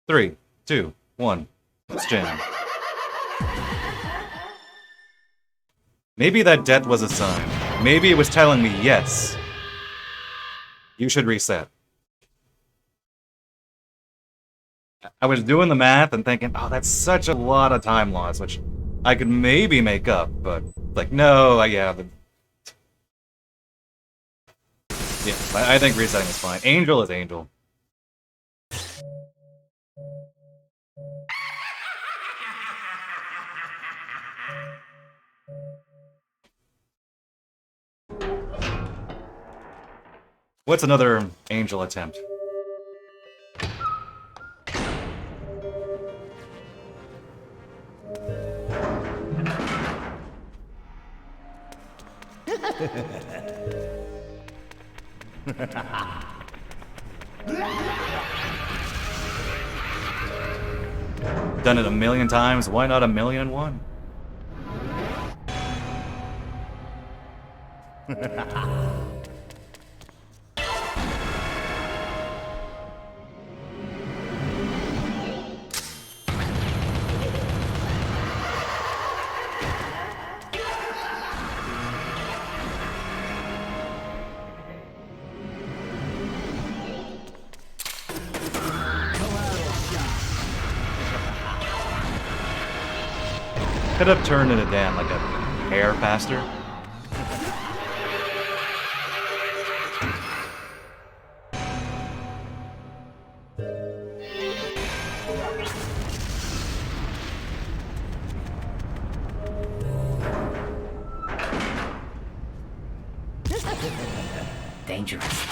3, 2, 1. Let's jam. Maybe that death was a sign. Maybe it was telling me, yes, you should reset. I was doing the math and thinking, oh, that's such a lot of time loss, which I could maybe make up, but like, no, yeah, I think resetting is fine. Angel is Angel. What's another Angel attempt? Done it a million times, why not 1,000,001? Could have turned into Dan like a hair faster. Dangerous.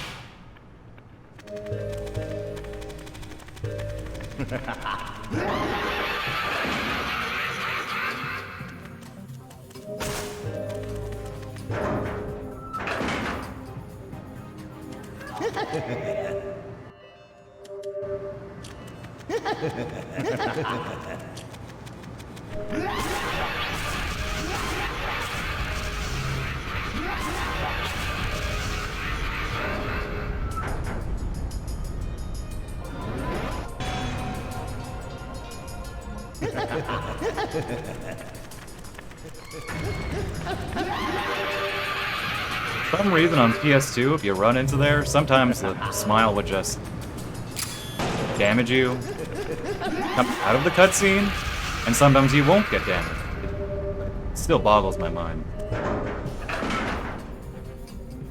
For some reason on PS2, if you run into there, sometimes the smile would just damage you, come out of the cutscene, and sometimes you won't get damaged. It still boggles my mind.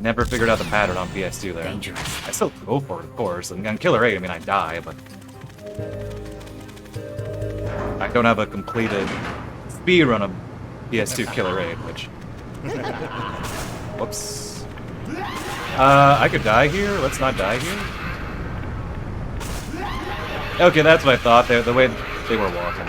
Never figured out the pattern on PS2 there. Dangerous. I still go for it, of course, and on Killer8, I mean, I die, but I don't have a completed speedrun of PS2 Killer8, which... Whoops. I could die here? Let's not die here? Okay, that's what I thought, the way they were walking.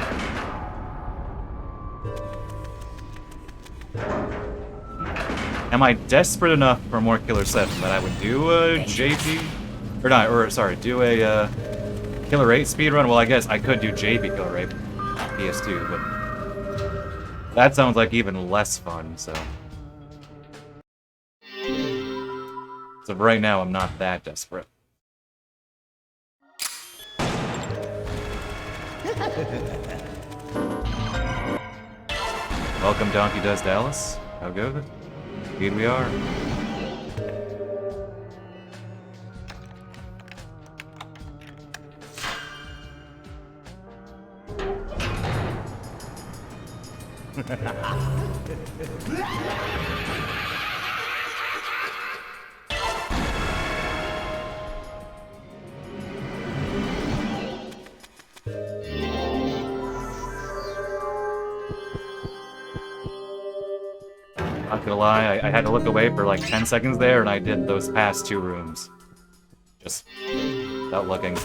Am I desperate enough for more Killer7 that I would do a JP? Or not, or sorry, do a Killer8 speedrun? Well, I guess I could do JP Killer8 PS2, but that sounds like even less fun, so... So right now, I'm not that desperate. Welcome, Donkey Does Dallas. How goes it? Indeed we are. Not gonna lie, I had to look away for like 10 seconds there, and I did those past 2 rooms. Just without looking.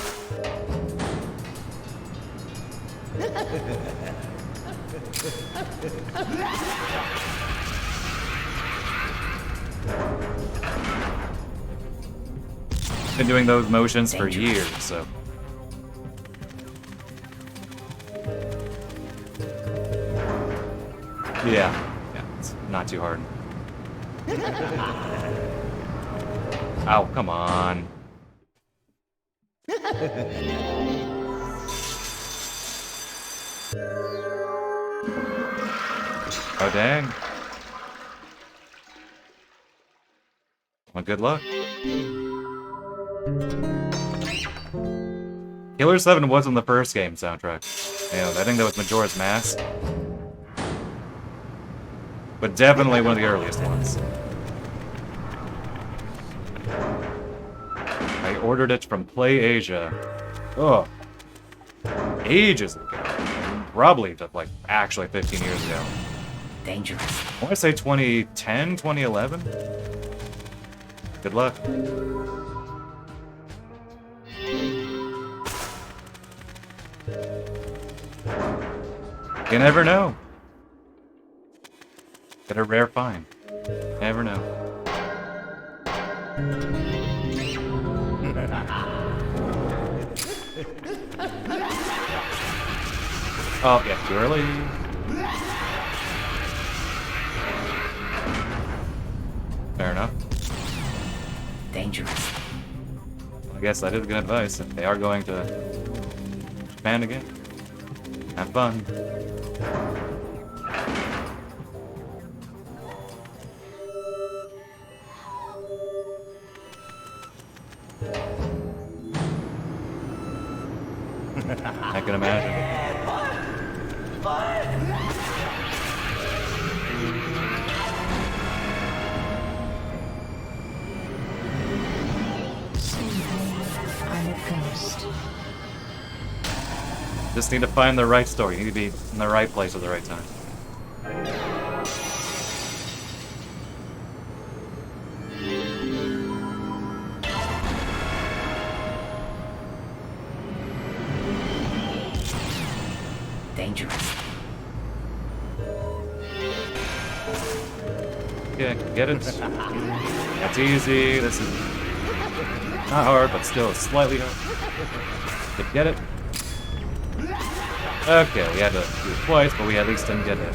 Been doing those motions for years, so... Yeah. It's not too hard. Ow, come on. Oh, dang. Well, good luck. Killer7 wasn't the first game soundtrack. Yeah, I think that was Majora's Mask. But definitely one of the earliest ones. I ordered it from Play Asia. Ugh. Ages ago. Probably just like actually 15 years ago. Dangerous. I want to say 2010, 2011? Good luck. You never know. Get a rare find. Never know. Oh, yeah, too early. Fair enough. Dangerous. I guess that is good advice. If they are going to Japan again, have fun. I can imagine. I'm a ghost. Just need to find the right story. You need to be in the right place at the right time. Dangerous. Yeah, get it? That's easy. This is not hard, but still slightly hard. Did you get it? Okay, we had to do it twice, but we at least didn't get it.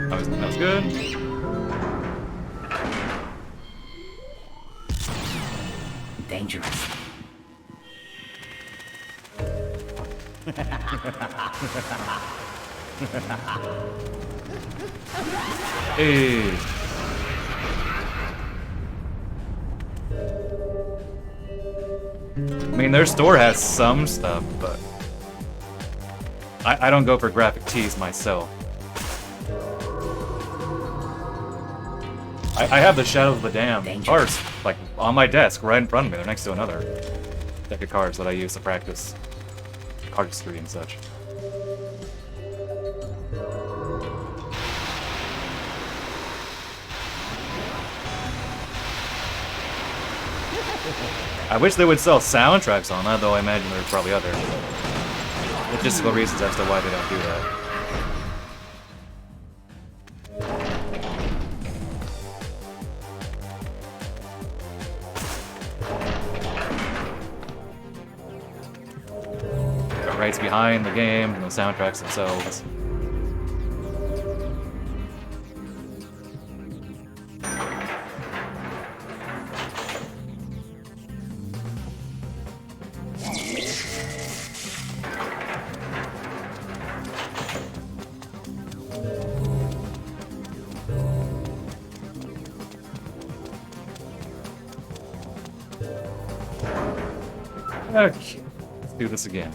That was good. Dangerous. Hey. I mean, their store has some stuff, but I don't go for graphic tees myself. I have the Shadow of the Damned cards, like, on my desk, right in front of me. They're next to another deck of cards that I use to practice cardistry and such. I wish they would sell soundtracks on that, though I imagine there's probably other logistical reasons as to why they don't do that. The rights behind the game and the soundtracks themselves. Okay, let's do this again.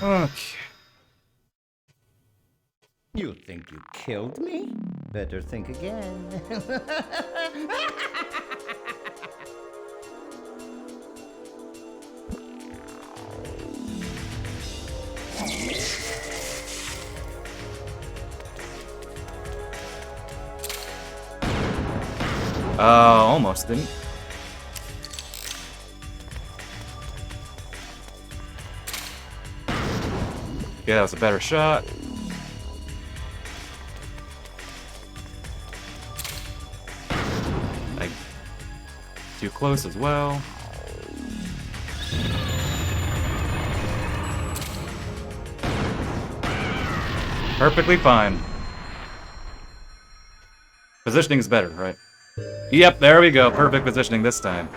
Okay. You think you killed me? Better think again. Almost didn't. Yeah, that was a better shot. too close as well. Perfectly fine. Positioning's better, right? Yep, there we go. Perfect positioning this time.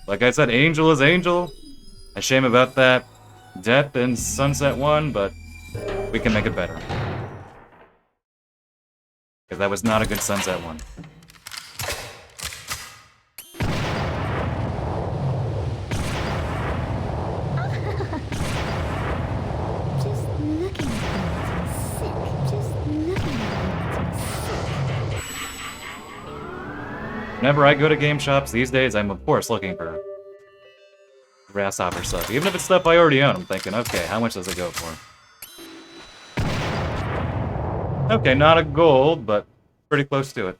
Like I said, Angel is Angel. A shame about that death in Sunset 1, but we can make it better. Because that was not a good Sunset 1. Just looking at them makes me sick. Just looking at them makes me sick. Whenever I go to game shops these days, I'm of course looking for grasshopper stuff. Even if it's stuff I already own, I'm thinking, okay, how much does it go for? Okay, not a gold, but pretty close to it.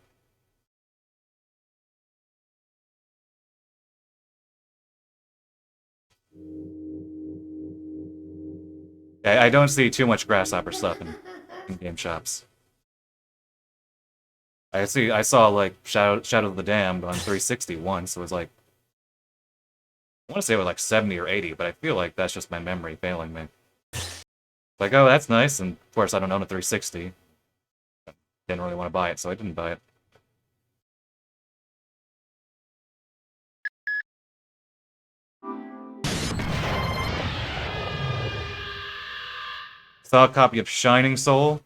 I don't see too much grasshopper stuff in game shops. I saw like Shadow of the Damned on 360 once. It was like, I want to say it was like 70 or 80, but I feel like that's just my memory failing me. Like, oh, that's nice, and of course I don't own a 360. Didn't really want to buy it, so I didn't buy it. Saw a copy of Shining Soul.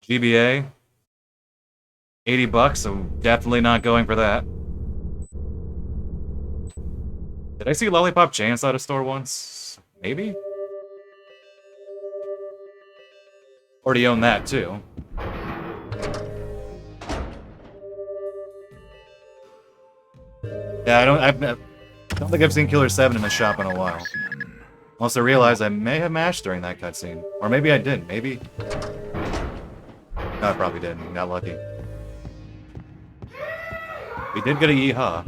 GBA. 80 bucks, so definitely not going for that. Did I see Lollipop Chainsaw at a store once? Maybe? Already own that, too. Yeah, I don't think I've seen Killer7 in a shop in a while. Also realized I may have mashed during that cutscene. Or maybe I didn't, maybe? No, I probably didn't. Got lucky. We did get a yeehaw.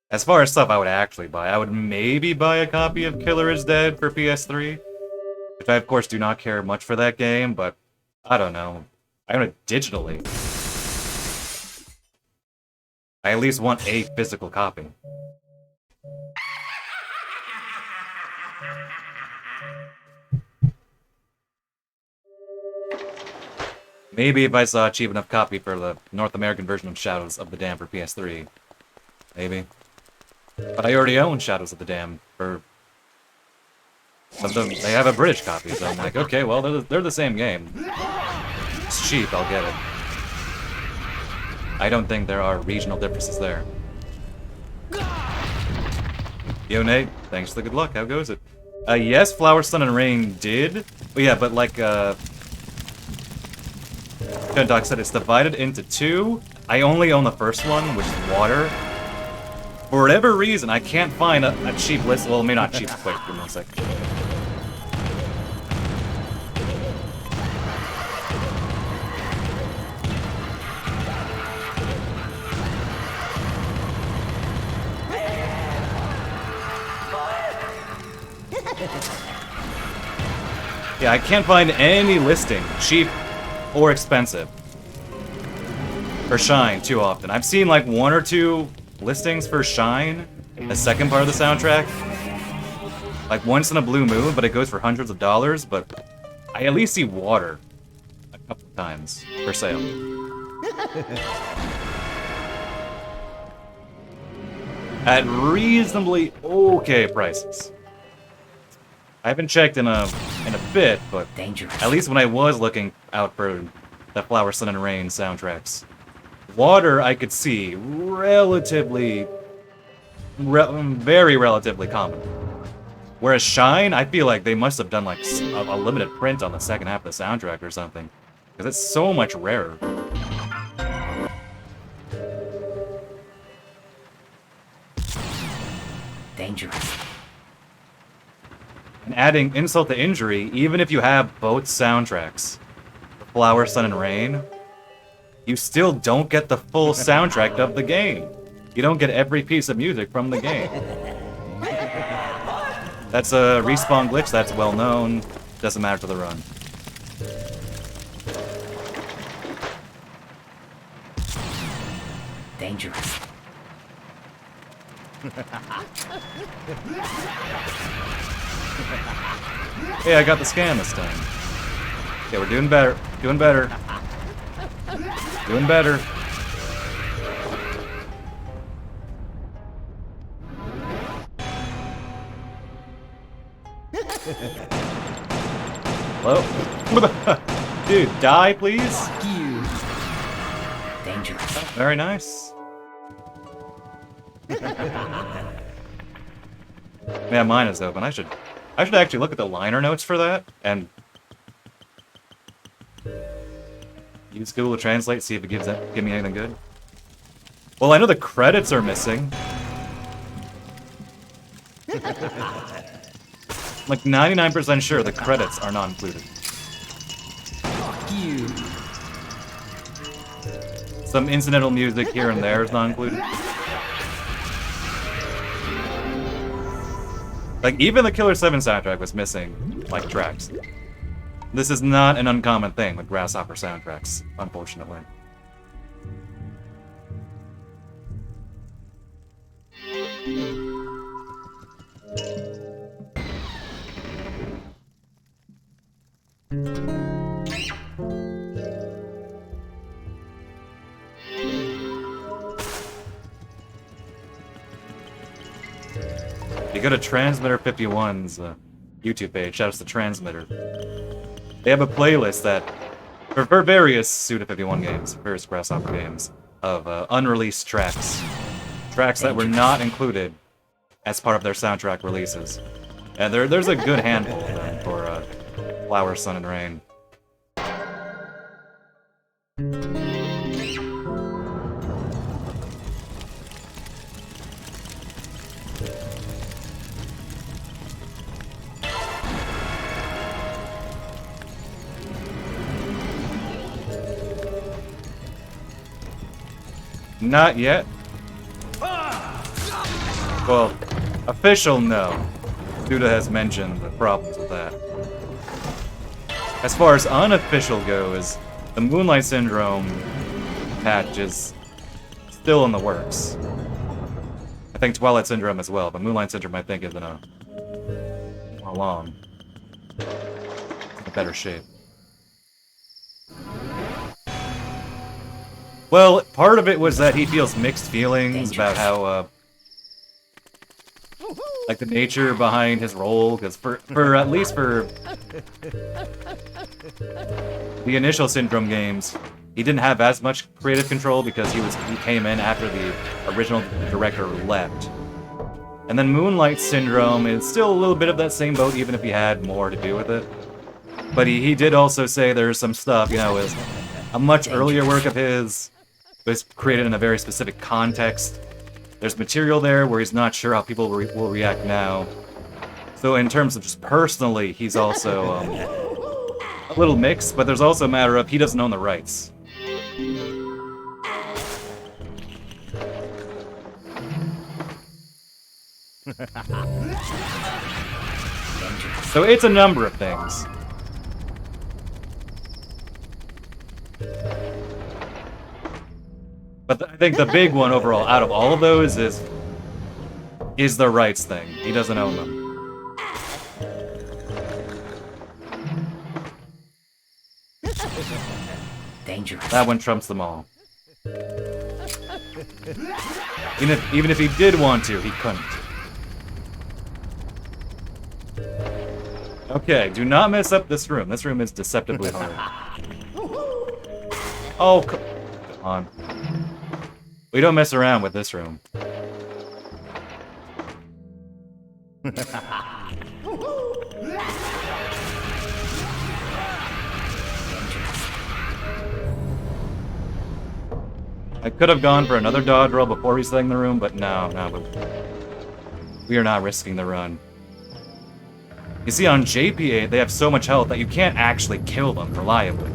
As far as stuff I would actually buy, I would maybe buy a copy of Killer is Dead for PS3. Which I, of course, do not care much for that game, but I don't know. I own it digitally. I at least want a physical copy. Maybe if I saw a cheap enough copy for the North American version of Shadows of the Dam for PS3. Maybe. But I already own Shadows of the Dam for... They have a British copy, so I'm like, okay, well, they're the same game. It's cheap, I'll get it. I don't think there are regional differences there. Yo, Nate, thanks for the good luck. How goes it? Yes, Flower, Sun, and Rain did. Oh, yeah, but like, Doc said it's divided into two. I only own the first one, which is Water. For whatever reason, I can't find a cheap list. Well, maybe not cheap. Wait, give me one sec. Yeah, I can't find any listing, cheap or expensive, for Shine too often. I've seen like one or two listings for Shine, the second part of the soundtrack, like once in a blue moon, but it goes for hundreds of dollars, but I at least see Water a couple of times for sale. At reasonably okay prices. I haven't checked in a bit, but Dangerous. at least when I was looking out for the Flower, Sun, and Rain soundtracks, Water I could see relatively, very relatively common. Whereas Shine, I feel like they must have done like a limited print on the second half of the soundtrack or something, because it's so much rarer. Dangerous. And adding insult to injury, even if you have both soundtracks, Flower, Sun, and Rain, you still don't get the full soundtrack of the game. You don't get every piece of music from the game. That's a respawn glitch, that's well known. Doesn't matter to the run. Dangerous. Hey, I got the scan this time. Okay, we're doing better. Doing better. Doing better. Hello? Dude, die, please? Dangerous. Very nice. Yeah, mine is open. I should actually look at the liner notes for that and use Google to Translate, see if it give me anything good. Well, I know the credits are missing. I'm like 99% sure the credits are not included. Some incidental music here and there is not included. Like, even the Killer7 soundtrack was missing, like, tracks. This is not an uncommon thing with Grasshopper soundtracks, unfortunately. You go to Transmitter 51's YouTube page, shout out to Transmitter. They have a playlist that, for various Suda51 games, various Grasshopper games, of unreleased tracks. Tracks that were not included as part of their soundtrack releases. And there's a good handful of them for Flower, Sun, and Rain. Not yet. Well, official no. Duda has mentioned the problems with that. As far as unofficial goes, the Moonlight Syndrome patch is still in the works. I think Twilight Syndrome as well, but Moonlight Syndrome I think is in a better shape. Well, part of it was that he feels mixed feelings about how, like the nature behind his role, because for at least for the initial Syndrome games, he didn't have as much creative control because he came in after the original director left. And then Moonlight Syndrome is still a little bit of that same boat, even if he had more to do with it. But he did also say there's some stuff, you know, is a much earlier work of his was created in a very specific context. There's material there where he's not sure how people will react now. So in terms of just personally, he's also a little mixed, but there's also a matter of he doesn't own the rights. So it's a number of things. But I think the big one overall, out of all of those, is the rights thing. He doesn't own them. Dangerous. That one trumps them all. Even if he did want to, he couldn't. Okay, do not mess up this room. This room is deceptively hard. Oh, come on. We don't mess around with this room. I could have gone for another dodge roll before resetting the room, but no, we are not risking the run. You see, on JP8, they have so much health that you can't actually kill them reliably.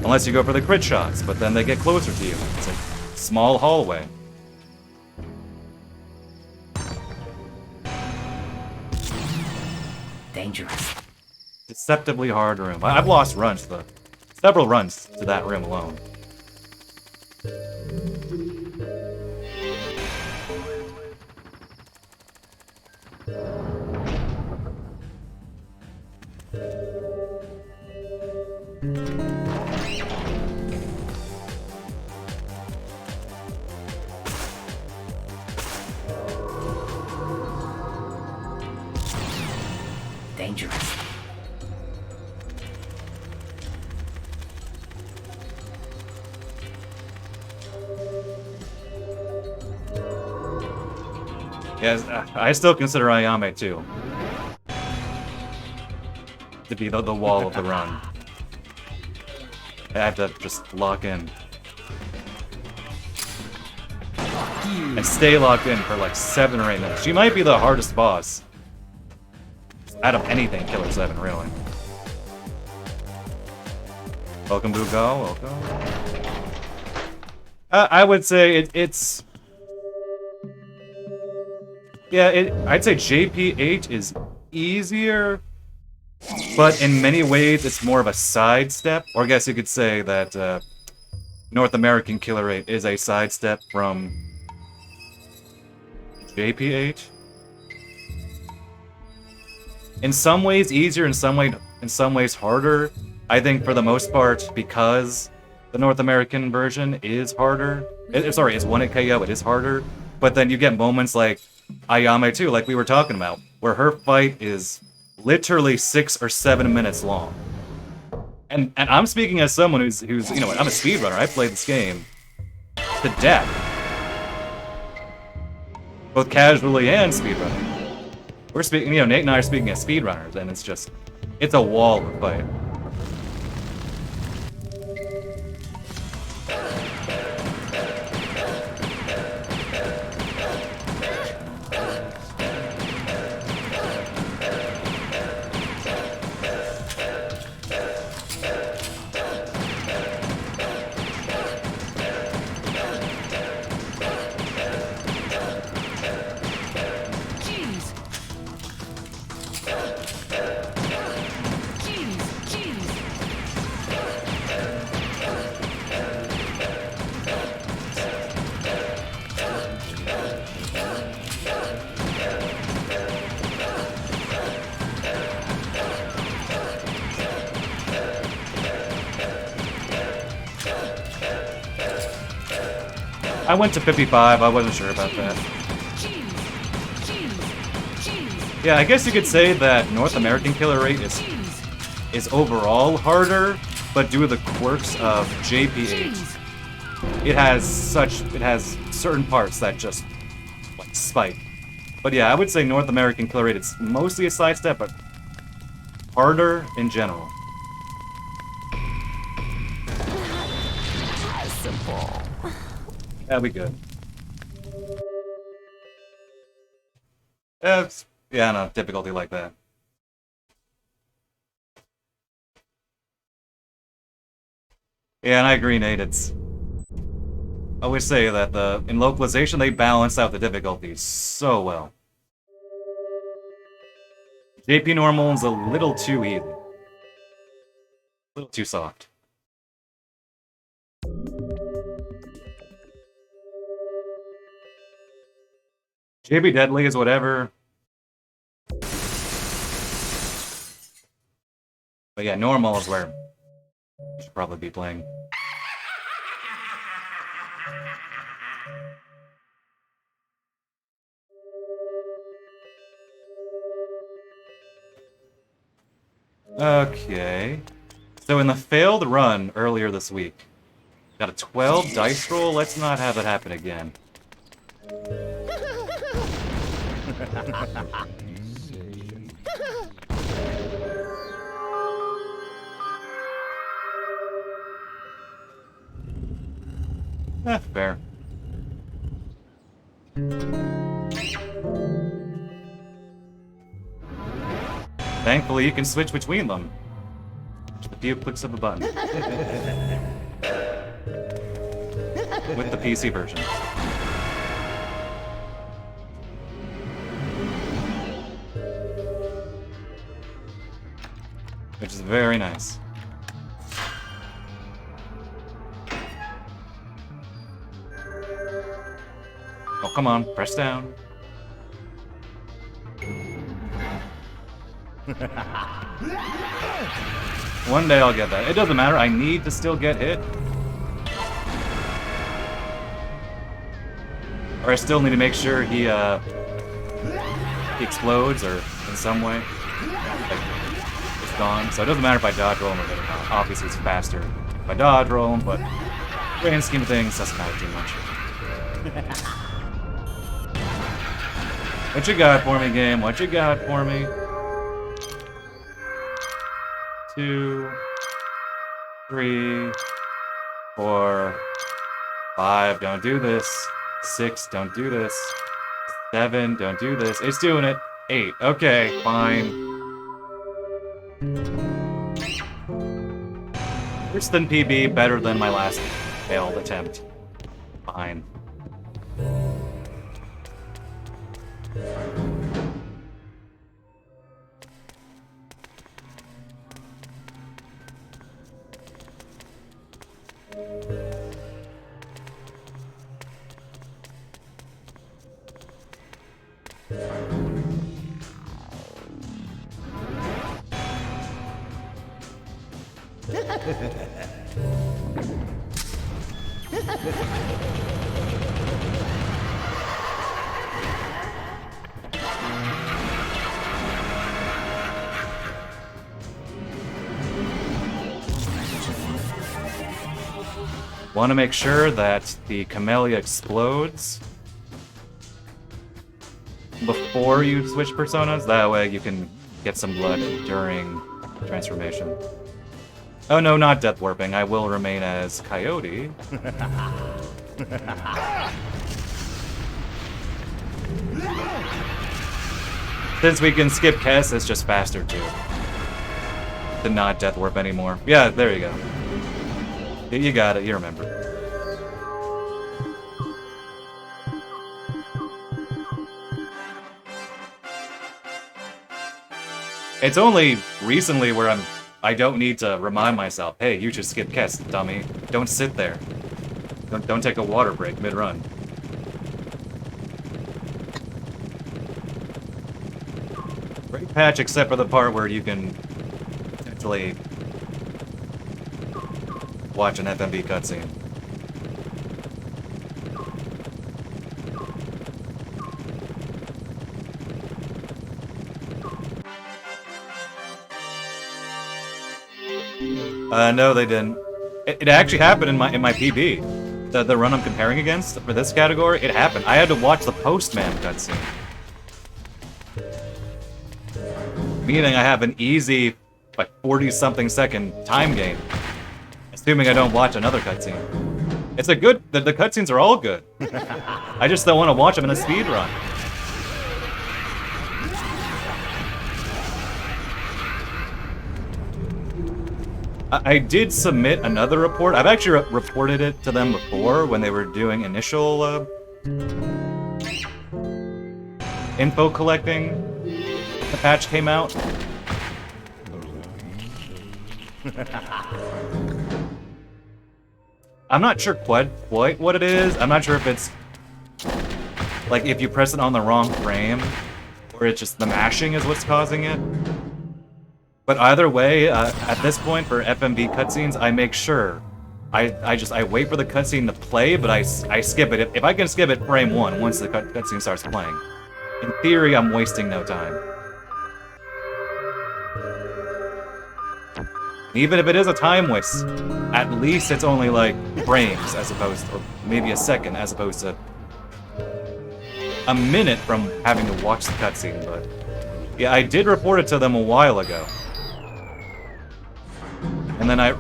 Unless you go for the crit shots, but then they get closer to you. It's a small hallway. Dangerous. Deceptively hard room. I've lost runs to several runs to that room alone. Dangerous. Yes, I still consider Ayame too to be the wall of the run. I have to just lock in. And stay locked in for like 7 or 8 minutes. She might be the hardest boss out of anything Killer7, really. Welcome, Bugal. Welcome. I would say it's... Yeah, I'd say JP8 is easier, but in many ways it's more of a sidestep. Or I guess you could say that North American Killer8 is a sidestep from JP8. In some ways easier, in some ways harder. I think for the most part, because the North American version is harder. Sorry, it's 1-hit KO, it is harder. But then you get moments like Ayame too, like we were talking about, where her fight is literally 6 or 7 minutes long. And I'm speaking as someone who's you know, I'm a speedrunner. I played this game to death, both casually and speedrunning. We're speaking, you know, Nate and I are speaking as speedrunners, and it's a wall of fight. I went to 55, I wasn't sure about that. Yeah, I guess you could say that North American Killer8 is overall harder, but due to the quirks of JP8, it has certain parts that just, like, spike. But yeah, I would say North American Killer8 is mostly a sidestep, but harder in general. That'll be good. Yeah, no, difficulty like that. Yeah, and I agree, Nate. I always say that in localization they balance out the difficulties so well. JP normal is a little too easy. A little too soft. JP deadly is whatever. But yeah, normal is where you should probably be playing. Okay. So in the failed run earlier this week, got a 12 dice roll. Let's not have it happen again. Fair. Thankfully, you can switch between them. Just a few clicks of a button. With the PC version. Very nice. Oh, come on. Press down. One day I'll get that. It doesn't matter. I need to still get hit. Or I still need to make sure he explodes or in some way. Like, it's gone. So it doesn't matter if I dodge roll him or not. Obviously it's faster if I dodge roll him, but grand scheme of things, doesn't matter too much. What you got for me, game? What you got for me? 2, 3, 4, 5, don't do this. 6, don't do this. 7, don't do this. It's doing it. 8, okay, fine. Worse than PB, better than my last failed attempt. Fine. Want to make sure that the Camellia explodes before you switch personas. That way you can get some blood during transformation. Oh no, not death warping. I will remain as Coyote. Since we can skip Kess, it's just faster too. To not death warp anymore. Yeah, there you go. You got it, you remember. It's only recently where I don't need to remind myself, hey, you should skip Kess, dummy. Don't sit there. Don't take a water break mid-run. Great patch except for the part where you can potentially watch an FMV cutscene. No, they didn't. It actually happened in my PB. The run I'm comparing against for this category, it happened. I had to watch the Postman cutscene. Meaning I have an easy, like, 40-something second time gain. Assuming I don't watch another cutscene. It's a good... The cutscenes are all good. I just don't want to watch them in a speed run. I did submit another report. I've actually reported it to them before when they were doing initial info collecting. The patch came out. I'm not sure quite what it is. I'm not sure if it's like if you press it on the wrong frame or it's just the mashing is what's causing it. But either way, at this point for FMV cutscenes, I make sure I wait for the cutscene to play, but I skip it. If I can skip it frame 1 once the cutscene starts playing, in theory, I'm wasting no time. Even if it is a time waste, at least it's only like frames as opposed to, or maybe a second as opposed to a minute from having to watch the cutscene. But yeah, I did report it to them a while ago. And then I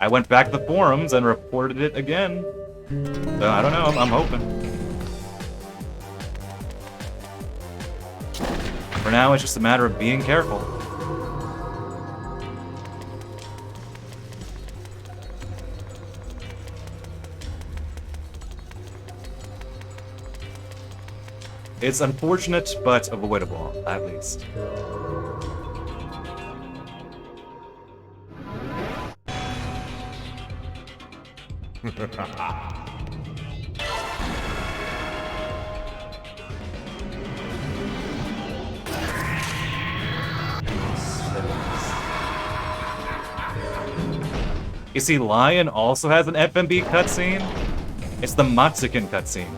went back to the forums and reported it again. So I don't know, I'm hoping. For now, it's just a matter of being careful. It's unfortunate, but avoidable, at least. You see, Lion also has an FMB cutscene. It's the Matsukin cutscene.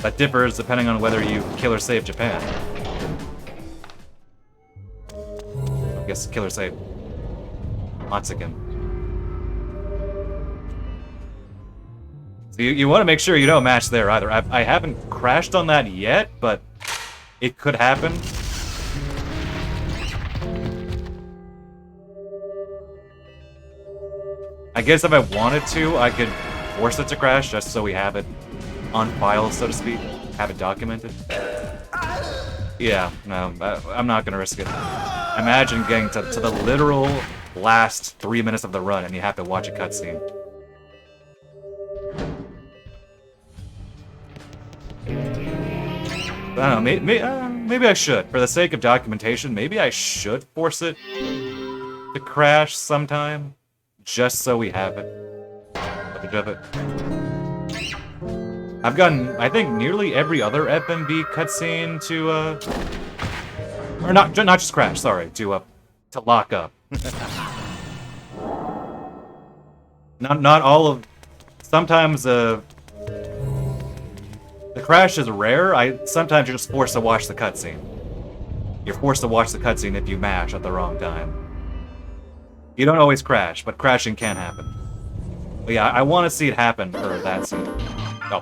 That differs depending on whether you kill or save Japan. I guess kill or save Matsukin. So you want to make sure you don't match there either. I haven't crashed on that yet, but it could happen. I guess if I wanted to, I could force it to crash just so we have it on file, so to speak. Have it documented. Yeah, no, I'm not gonna risk it. Imagine getting to the literal last 3 minutes of the run and you have to watch a cutscene. I don't know, maybe I should. For the sake of documentation, maybe I should force it to crash sometime. Just so we have it. Footage of it. I've gotten, I think, nearly every other FMV cutscene to, or not just crash, sorry, to lock up. Not all of, sometimes, the crash is rare. Sometimes you're just forced to watch the cutscene. You're forced to watch the cutscene if you mash at the wrong time. You don't always crash, but crashing can happen. But yeah, I want to see it happen for that scene. Oh.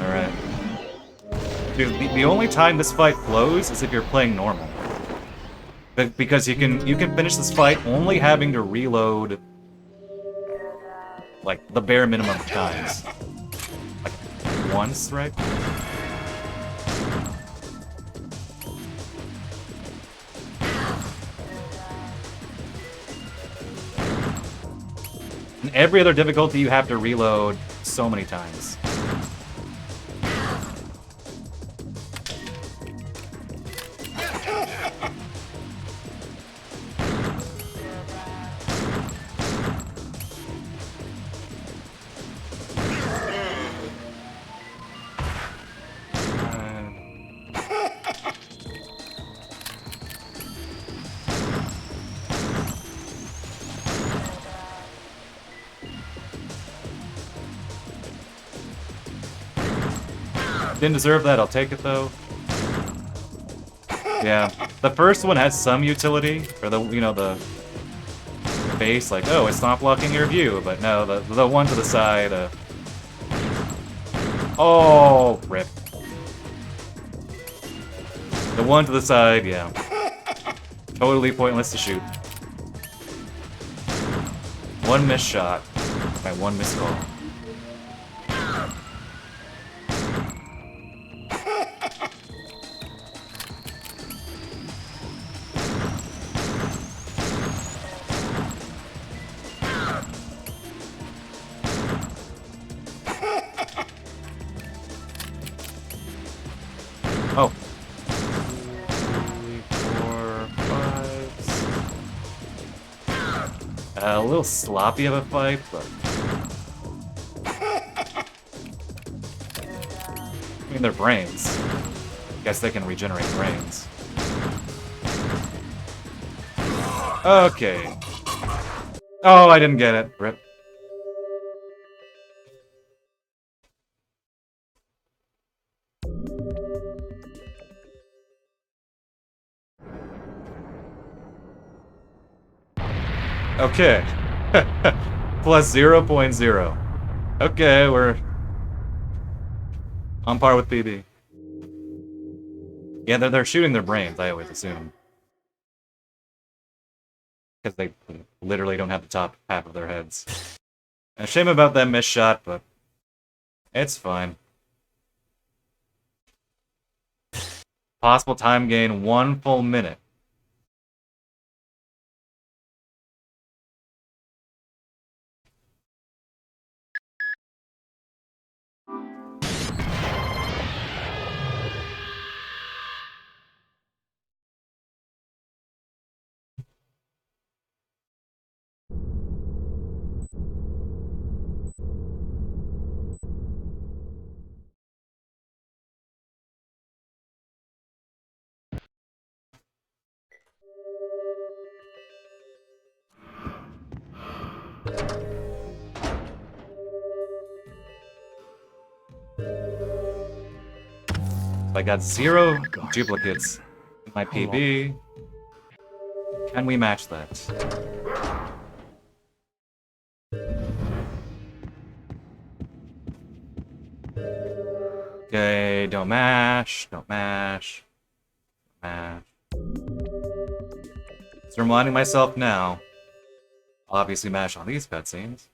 Alright. Dude, the only time this fight flows is if you're playing normal. Because you can finish this fight only having to reload like the bare minimum of times. Like once, right? In every other difficulty, you have to reload so many times. Didn't deserve that, I'll take it though. Yeah, the first one has some utility for the, you know, the base, like, oh, it's not blocking your view, but no, the one to the side, oh, rip. The one to the side, yeah. Totally pointless to shoot. One missed shot, by one missed call. Oh. 3, 4, 5. A little sloppy of a fight, but I mean, they're brains. Guess they can regenerate brains. Okay. Oh, I didn't get it. Rip. Okay. Plus 0.0. Okay, we're on par with PB. Yeah, they're shooting their brains, I always assume. Because they literally don't have the top half of their heads. A shame about that missed shot, but it's fine. Possible time gain 1 full minute. I got 0 duplicates in my PB. Can we match that? Okay, don't mash, don't mash, mash. So reminding myself now, obviously mash on these cutscenes.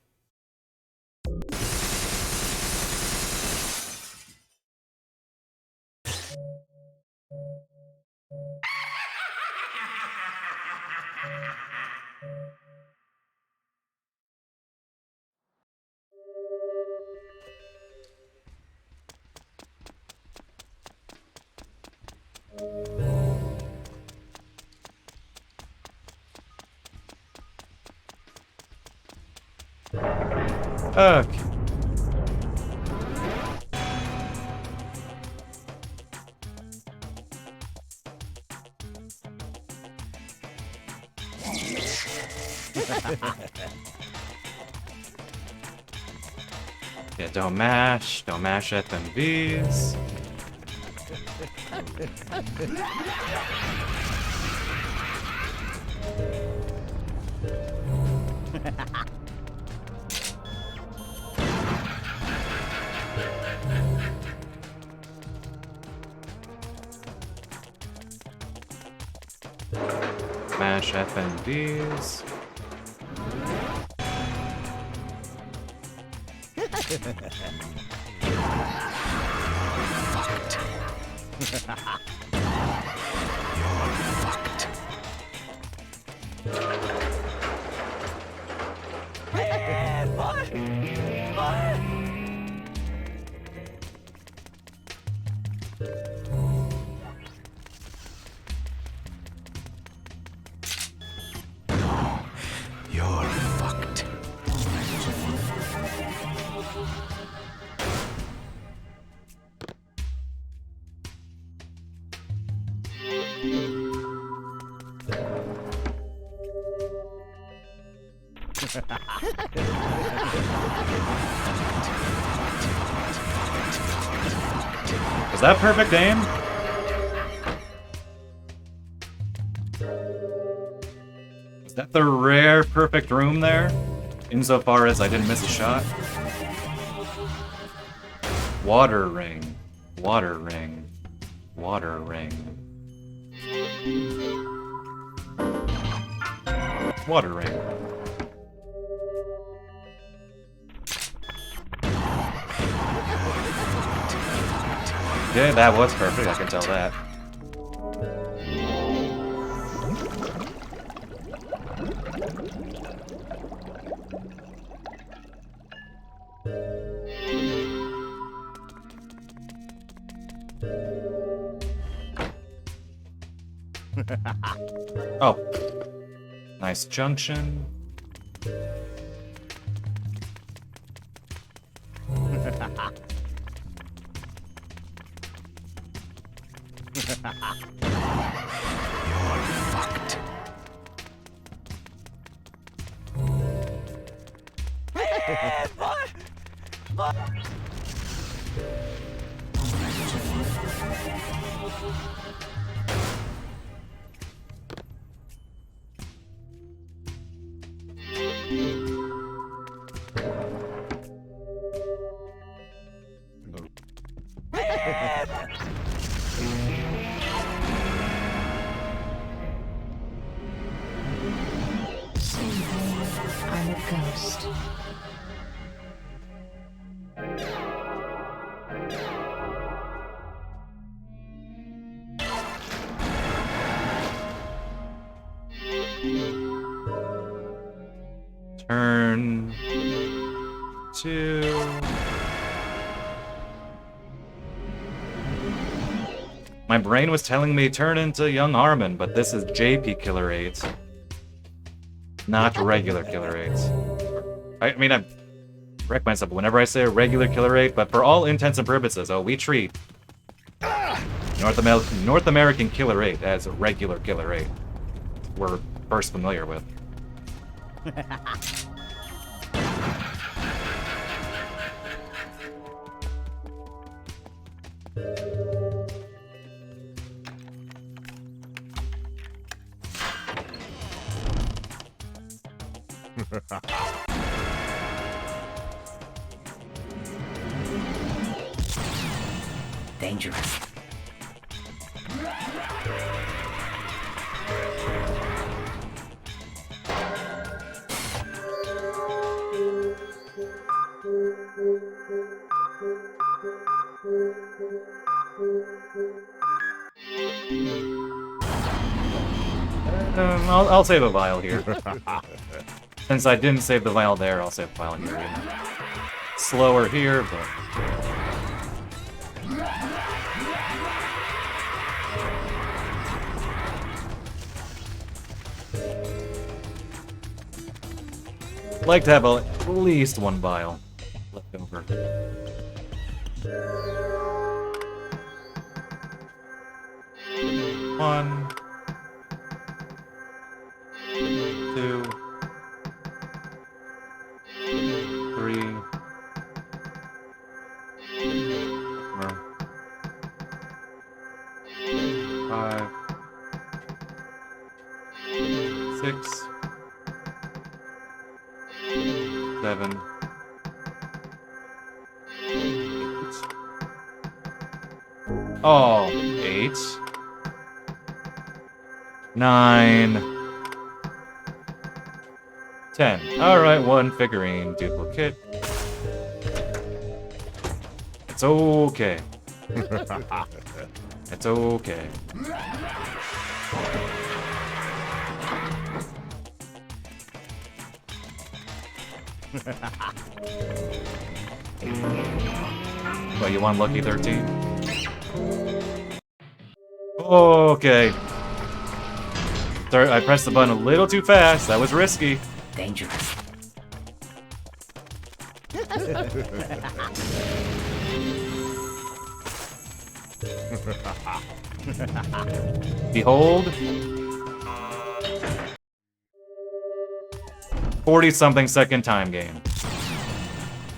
Okay. Yeah, don't mash FMVs. Mash FMVs. You're fucked. Was that perfect aim? Is that the rare perfect room there? Insofar as I didn't miss a shot? Water ring. Water ring. Water ring. Water ring. Yeah, that was perfect, I can tell that. Oh. Nice junction. I'm a ghost. Turn 2. My brain was telling me turn into young Armin, but this is JP Killer8. Not regular Killer8. I mean, I correct myself whenever I say regular Killer8, but for all intents and purposes, we treat North American Killer8 as a regular Killer8. We're first familiar with. Dangerous. I'll save a vial here. Since I didn't save the vial there, I'll save a vial here. Yeah. Slower here, but... like to have at least one vial left over. One. 2. 3. 5. 6. 7. 8. Oh, 8. 9. 10. Alright, one figurine duplicate. It's okay. It's okay. Well, you want Lucky 13? Okay. Sorry, I pressed the button a little too fast. That was risky. Dangerous. Behold. 40-something second time game.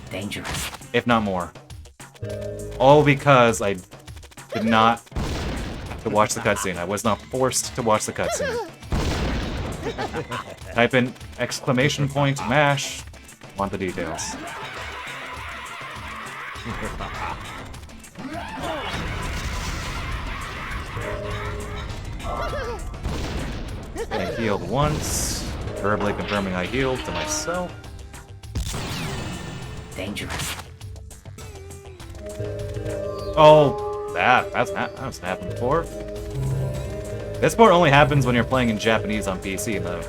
Dangerous. If not more. All because I did not have to watch the cutscene. I was not forced to watch the cutscene. Type in exclamation point MASH. Want the details. I healed once, verbally confirming I healed to myself. Dangerous. Oh, that's happened before. This part only happens when you're playing in Japanese on PC, though.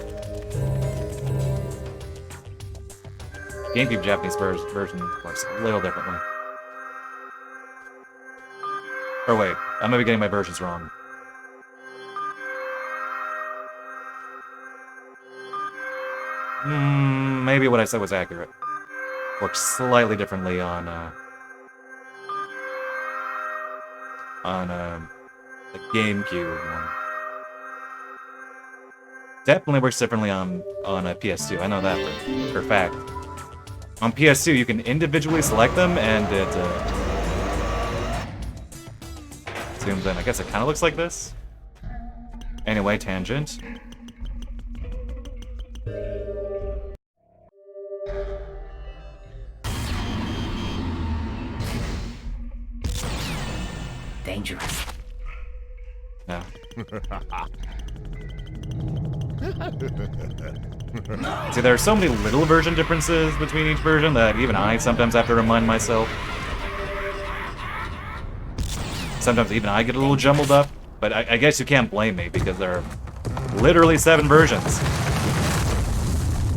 GameCube Japanese version works a little differently. Or wait, I might be getting my versions wrong. Maybe what I said was accurate. Works slightly differently on the GameCube one. Definitely works differently on a PS2. I know that for a fact. On PS2, you can individually select them, and it zooms in. I guess it kind of looks like this. Anyway, tangent. Dangerous. No. See, there are so many little version differences between each version that even I sometimes have to remind myself. Sometimes even I get a little jumbled up, but I guess you can't blame me because there are literally 7 versions.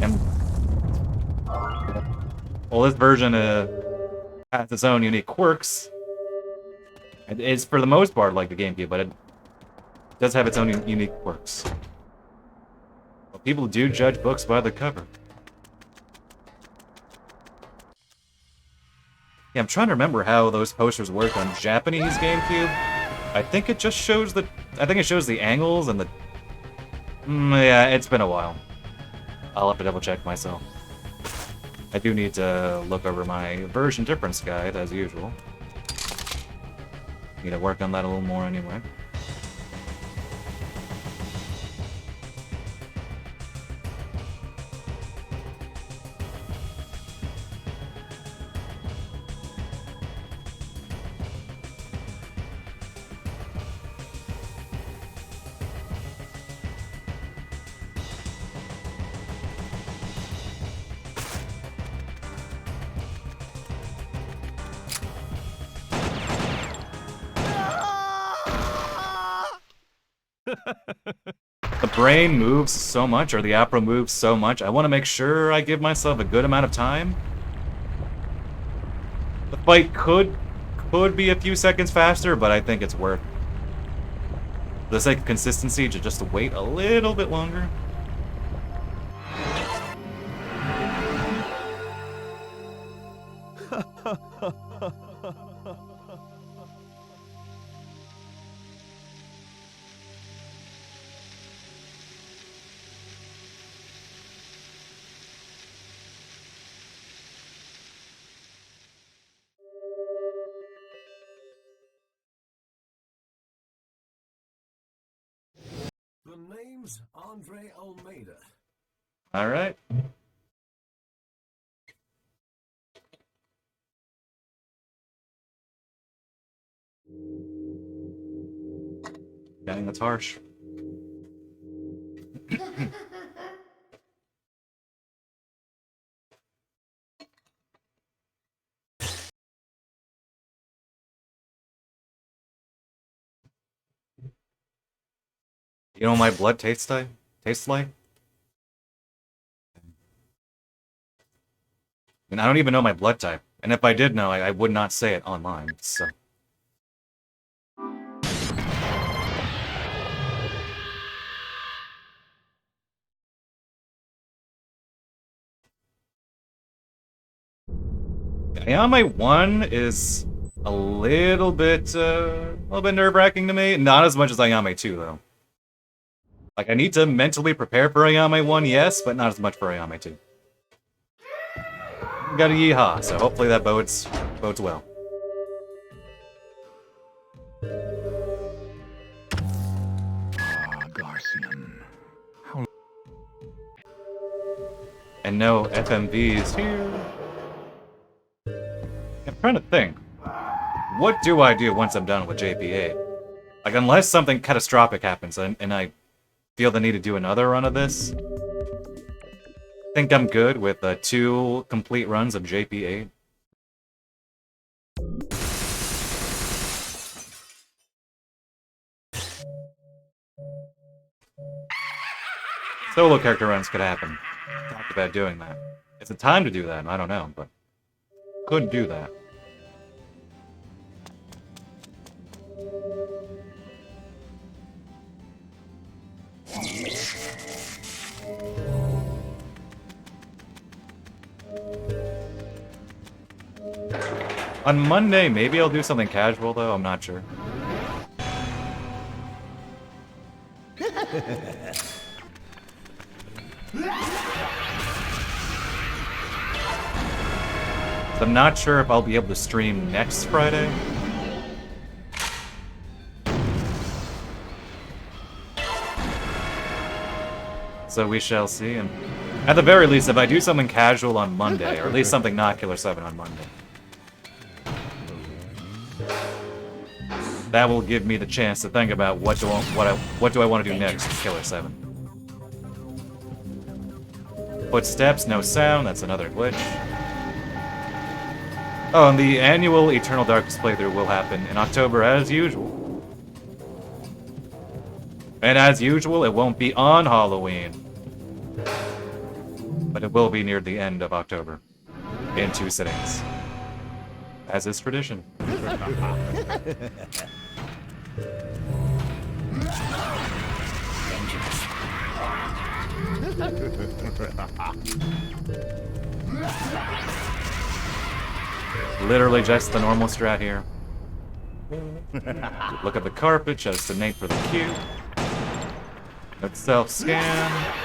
And well, this version has its own unique quirks. It's for the most part like the GameCube, but it does have its own unique quirks. Well, people do judge books by the cover. Yeah, I'm trying to remember how those posters work on Japanese GameCube. I think it just shows the... I think it shows the angles and the... yeah, it's been a while. I'll have to double check myself. I do need to look over my version difference guide, as usual. Need to work on that a little more anyway. The brain moves so much, or the opera moves so much, I want to make sure I give myself a good amount of time. The fight could be a few seconds faster, but I think it's worth, for the sake of consistency, to just wait a little bit longer. The name's Andre Almeida. All right. Dang, that's harsh. You know what my blood tastes like? I mean, I don't even know my blood type. And if I did know, I would not say it online, so... Ayame 1 is a little bit nerve-wracking to me. Not as much as Ayame 2, though. Like, I need to mentally prepare for Ayame 1, yes, but not as much for Ayame 2. Got a yeehaw, so hopefully that bodes well. Garcian. And no FMVs here. I'm trying to think. What do I do once I'm done with JP8? Like, unless something catastrophic happens and I feel the need to do another run of this, I think I'm good with 2 complete runs of JP8. Solo character runs could happen. Talked about doing that. Is it time to do that? I don't know, but could do that. On Monday, maybe I'll do something casual, though. I'm not sure. So I'm not sure if I'll be able to stream next Friday. So we shall see. And at the very least, if I do something casual on Monday, or at least something not Killer7 on Monday, that will give me the chance to think about what do I want to do next with Killer7. Footsteps, no sound, that's another glitch. Oh, and the annual Eternal Darkness playthrough will happen in October as usual. And as usual, it won't be on Halloween. But it will be near the end of October. In 2 sittings. As is tradition. Literally just the normal strat here. Look at the carpet, just innate for the cue. Let's self-scan.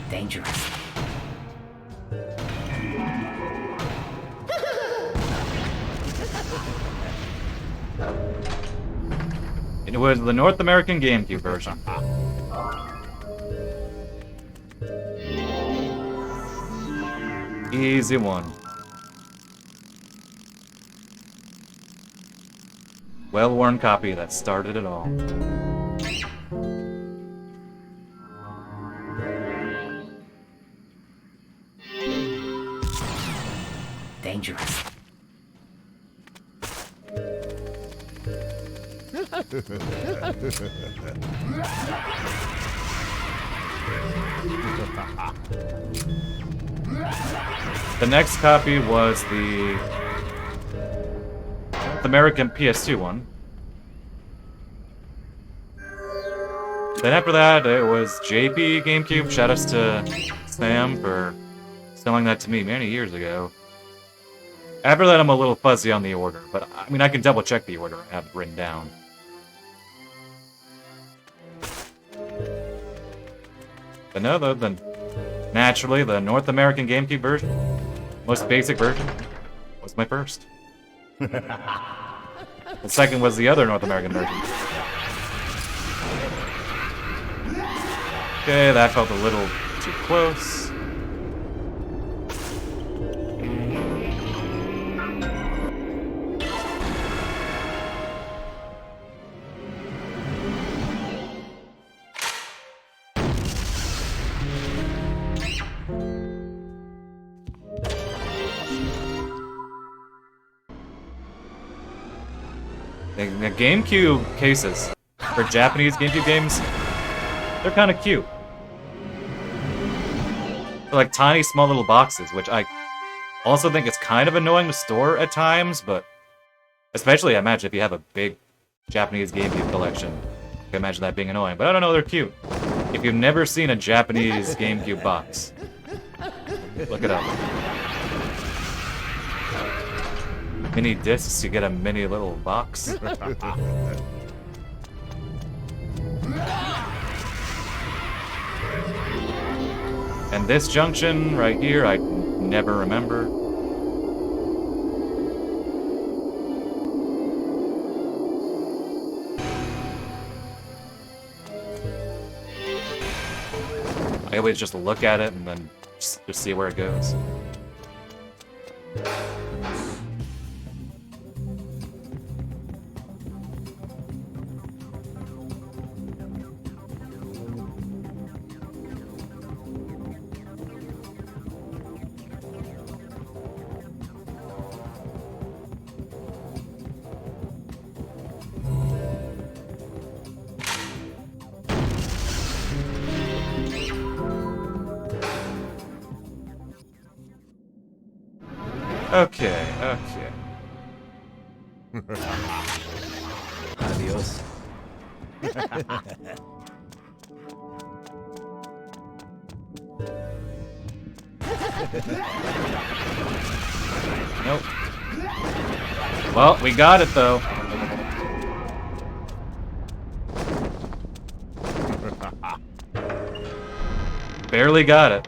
Dangerous. It was the North American GameCube version. Easy one. Well-worn copy that started it all. Dangerous. The next copy was the American PS2 one. Then after that, it was JP GameCube. Shoutouts to Sam for selling that to me many years ago. After that, I'm a little fuzzy on the order, but I mean, I can double check the order I have it written down. But no, naturally, the North American GameCube version, most basic version, was my first. The second was the other North American version. Okay, that felt a little too close. The GameCube cases for Japanese GameCube games, they're kind of cute. They're like tiny, small little boxes, which I also think it's kind of annoying to store at times, but especially I imagine if you have a big Japanese GameCube collection, I can imagine that being annoying. But I don't know, they're cute. If you've never seen a Japanese GameCube box, look it up. Mini discs, you get a mini little box. And this junction right here, I never remember. I always just look at it and then just see where it goes. Okay, okay. Adios. Nope. Well, we got it though. Barely got it.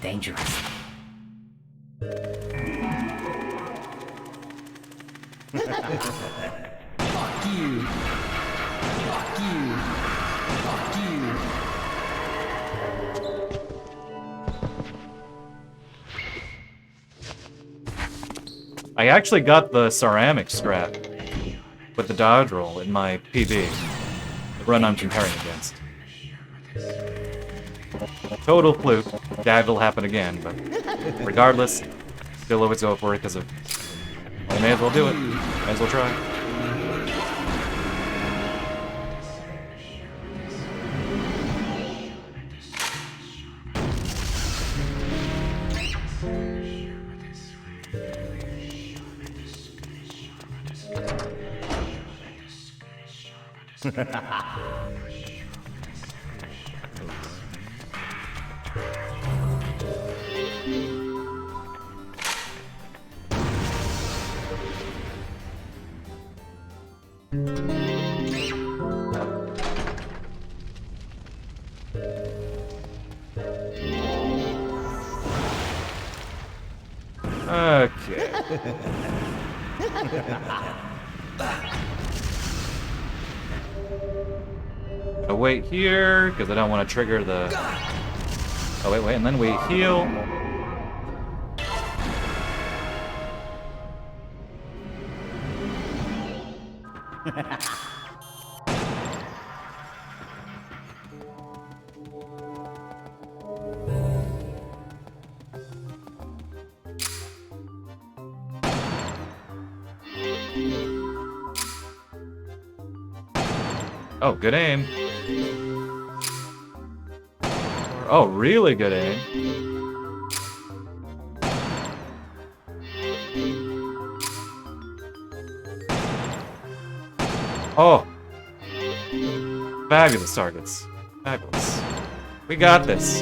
Dangerous. Fuck you. Fuck you. Fuck you. I actually got the ceramic scrap with the dodge roll in my PB, the run I'm comparing against. Total fluke. That will happen again, but regardless, still always go for it because of. I may as well do it. May as well try. Okay. I'll wait here, because I don't want to trigger the... Oh, wait, and then we heal. Oh, good aim. Oh, really good aim. Oh. Fabulous targets. Fabulous. We got this.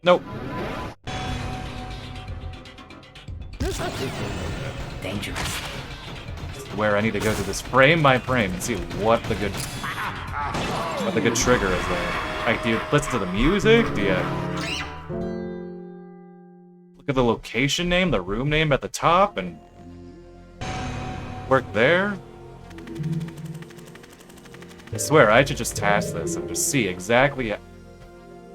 Nope. Dangerous. Where I need to go through this frame by frame and see what the good trigger is there. Like, do you listen to the music? Do you look at the location name, the room name at the top, and work there? I swear, I should just task this and just see exactly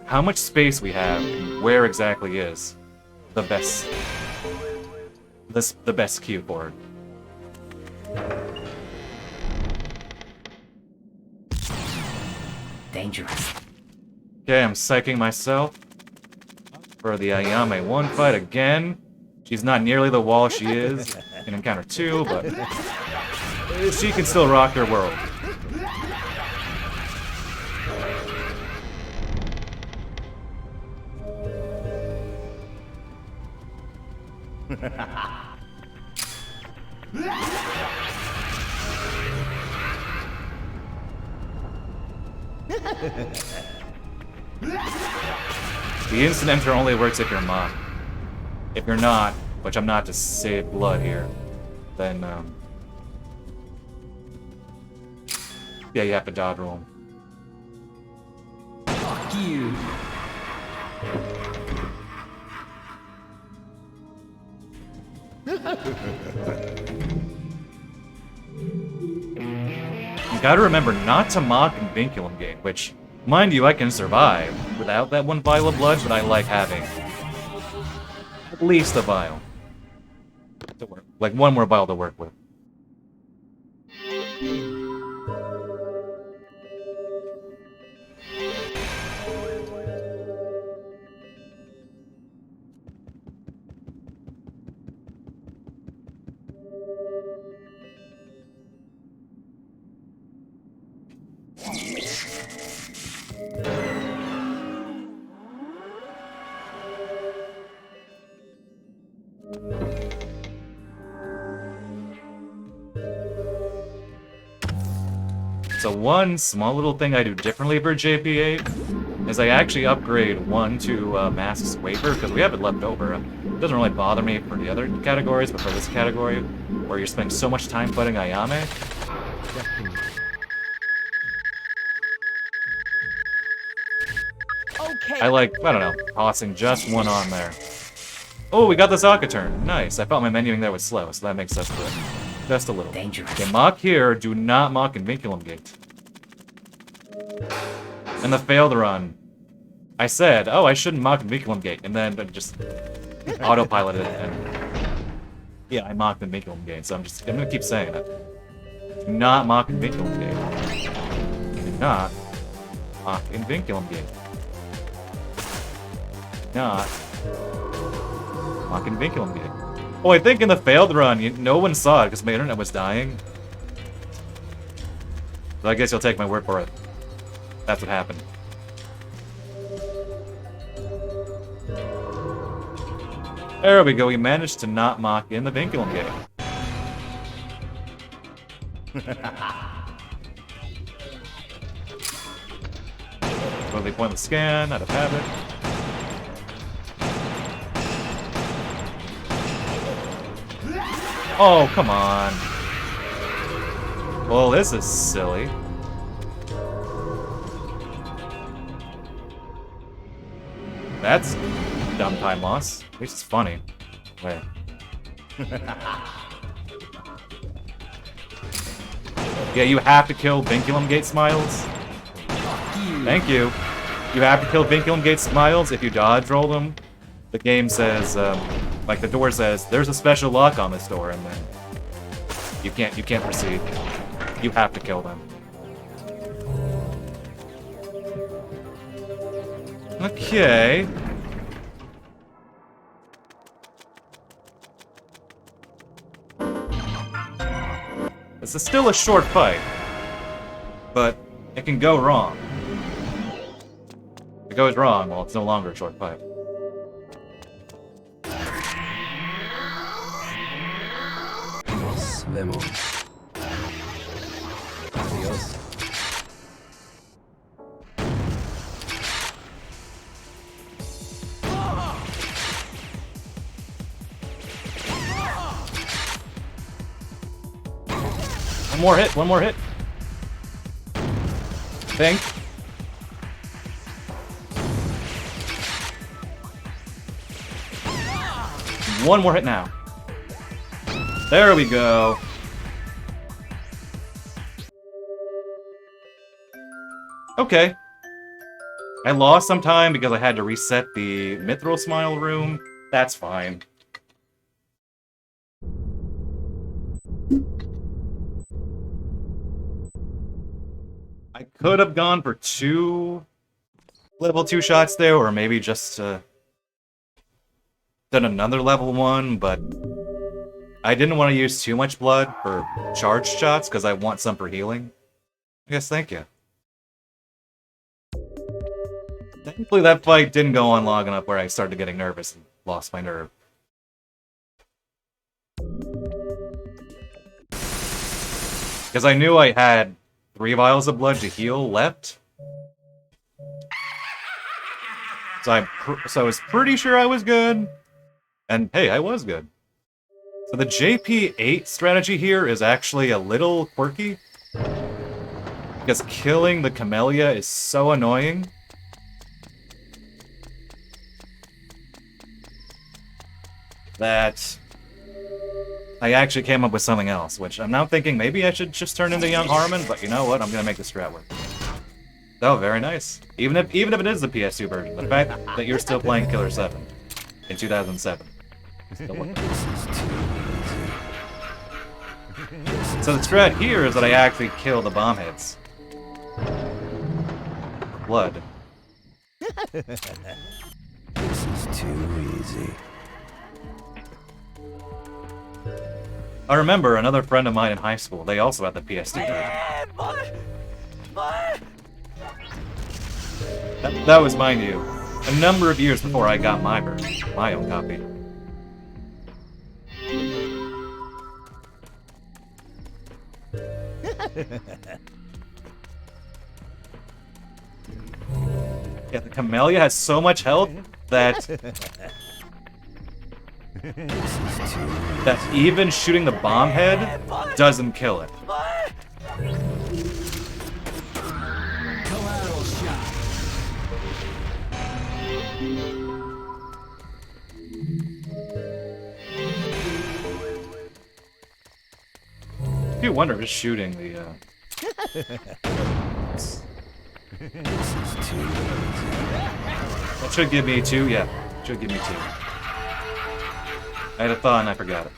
how much space we have and where exactly is the best cue for it. Dangerous. Okay, I'm psyching myself for the Ayame 1 fight again. She's not nearly the wall she is in Encounter 2, but she can still rock her world. The instant enter only works if you're mocked. If you're not, which I'm not to save blood here, then yeah, you have to dodge roll. Fuck you. You gotta remember not to mock and vinculum gate, which, mind you, I can survive without that one vial of blood, but I like having at least a vial to work, like one more vial to work with. So one small little thing I do differently for JP8 is I actually upgrade 1 to Mask's Wafer, because we have it left over. It doesn't really bother me for the other categories, but for this category, where you're spending so much time fighting Ayame, I like, I don't know, tossing just one on there. Oh, we got the Sokka turn. Nice. I thought my menuing there was slow, so that makes us good. Just a little. Dangerous. Okay, mock here. Do not mock in Vinculum Gate. And the failed run. I said, oh, I shouldn't mock in Vinculum Gate, and then I just autopiloted it, and yeah, I mocked in Vinculum Gate, so I'm gonna keep saying it. Do not mock in Vinculum Gate. Do not mock in Vinculum Gate. Do not mock in Vinculum Gate. Oh, I think in the failed run, no one saw it because my internet was dying. So I guess you'll take my word for it. That's what happened. There we go, we managed to not mock in the Vinculum Gate. Totally pointless scan, out of habit. Oh, come on. Well, this is silly. That's dumb time loss. At least it's funny. Wait. Yeah, you have to kill Vinculum Gate Smiles. Thank you. You have to kill Vinculum Gate Smiles. If you dodge roll them, the game says, like the door says, there's a special lock on this door, and then you can't proceed. You have to kill them. Okay. This is still a short fight, but it can go wrong. If it goes wrong, well, it's no longer a short fight. Nos vemos. Adiós. One more hit. Think. One more hit now. There we go. Okay. I lost some time because I had to reset the Mithril Smile room. That's fine. I could have gone for 2 level 2 shots there, or maybe just done another level 1, but I didn't want to use too much blood for charged shots because I want some for healing. I guess thank you. Thankfully that fight didn't go on long enough where I started getting nervous and lost my nerve. Because I knew I had 3 vials of blood to heal left. So I was pretty sure I was good. And hey, I was good. So the JP8 strategy here is actually a little quirky. Because killing the Camellia is so annoying. That I actually came up with something else, which I'm now thinking maybe I should just turn into Young Harmon, but you know what? I'm gonna make the strat work. Oh, very nice. Even if it is the PS2 version, the fact that you're still playing Killer7 in 2007. So the strat here is that I actually kill the bomb hits. Blood. This is too easy. I remember another friend of mine in high school, they also had the PS2 version. That was, mind you, a number of years before I got my version, my own copy. Yeah, the Camellia has so much health that even shooting the bomb head doesn't kill it. Collateral shot. I do wonder if it's shooting the, That should give me 2, yeah. Should give me 2. I had a thought and I forgot it.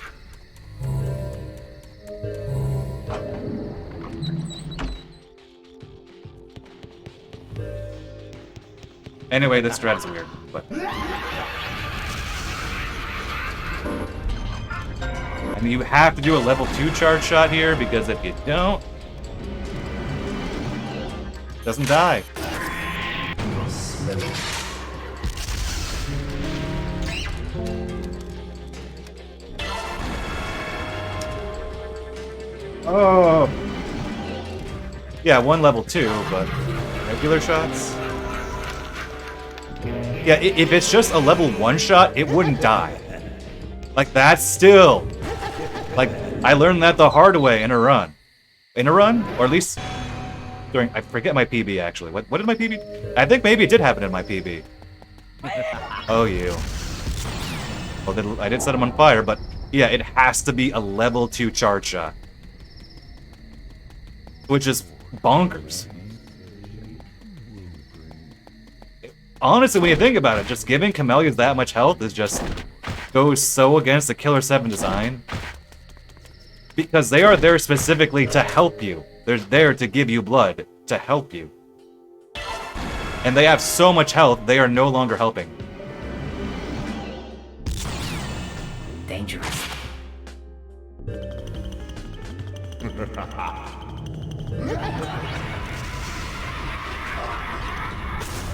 Anyway, this strat is weird, but... I mean, you have to do a level 2 charge shot here, because if you don't... it doesn't die. Oh! Yeah, 1 level 2, but regular shots? Yeah, if it's just a level 1 shot, it wouldn't die. Like, that's still... Like, I learned that the hard way in a run. In a run? Or at least during... I forget my PB, actually. What did my PB... I think maybe it did happen in my PB. Oh, you. Well, I did set him on fire, but yeah, it has to be a level 2 charge shot. Which is bonkers. Honestly, when you think about it, just giving Camellias that much health is just goes so against the Killer7 design. Because they are there specifically to help you. They're there to give you blood, to help you. And they have so much health, they are no longer helping. Dangerous.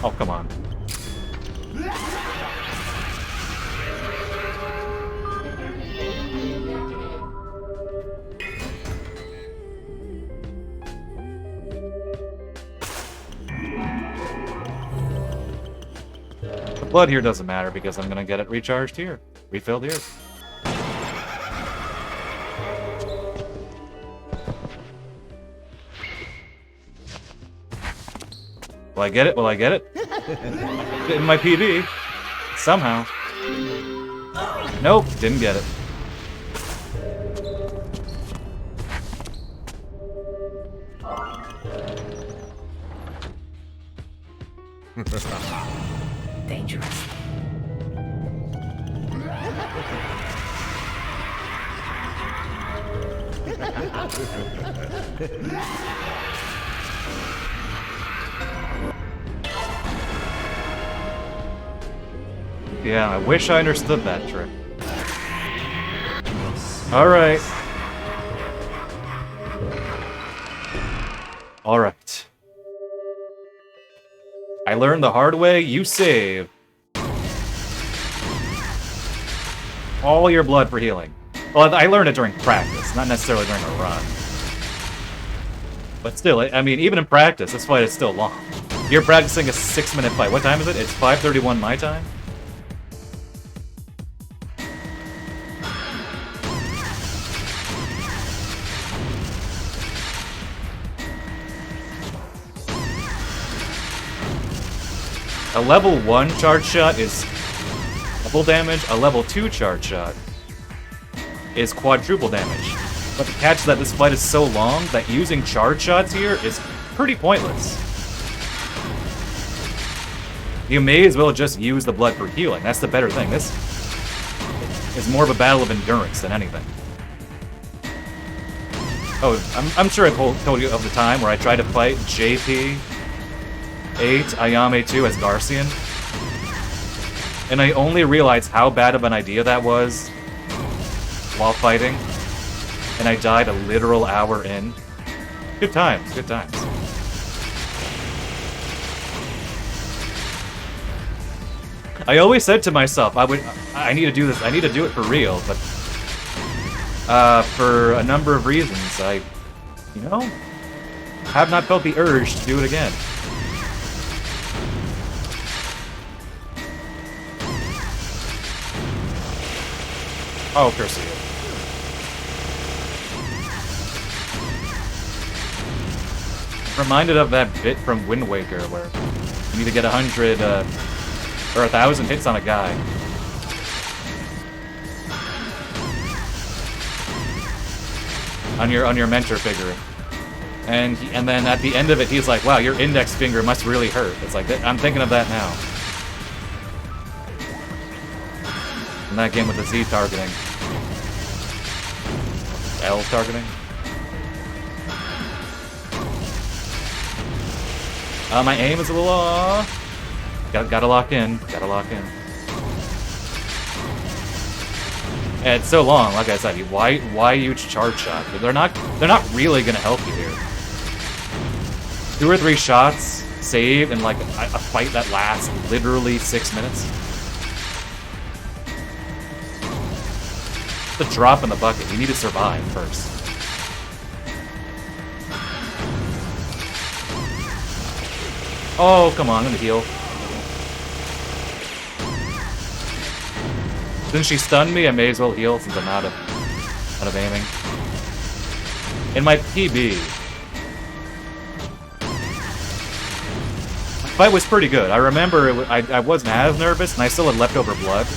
Oh, come on. The blood here doesn't matter because I'm gonna get it recharged here. Refilled here. Will I get it? Will I get it? In my PB. Somehow. Nope, didn't get it. Dangerous. Yeah, I wish I understood that trick. Alright. Alright. I learned the hard way, you save all your blood for healing. Well, I learned it during practice, not necessarily during a run. But still, I mean, even in practice, this fight is still long. You're practicing a 6-minute fight. What time is it? It's 5:31 my time? A level 1 charge shot is double damage, a level 2 charge shot is quadruple damage. But the catch is that this fight is so long that using charge shots here is pretty pointless. You may as well just use the blood for healing. That's the better thing. This is more of a battle of endurance than anything. Oh, I'm sure I told you of the time where I tried to fight JP8 Ayame 2 as Garcian. And I only realized how bad of an idea that was while fighting. And I died a literal hour in. Good times, good times. I always said to myself, I need to do this, I need to do it for real, but for a number of reasons, I, you know, have not felt the urge to do it again. Oh, curse you. Reminded of that bit from Wind Waker where you need to get 100 or 1,000 hits on a guy. On your mentor figure. And then at the end of it he's like, wow, your index finger must really hurt. It's like, I'm thinking of that now. In that game with the Z targeting. L targeting. My aim is a little gotta lock in. Gotta lock in. And it's so long, like I said, why huge charge shot? They're not really gonna help you here. 2 or 3 shots saved in like a fight that lasts literally 6 minutes. The drop in the bucket. You need to survive first. Oh, come on, I'm gonna heal. Since she stunned me, I may as well heal since I'm out of aiming. In my PB. Fight was pretty good. I remember I wasn't as nervous, and I still had leftover blood.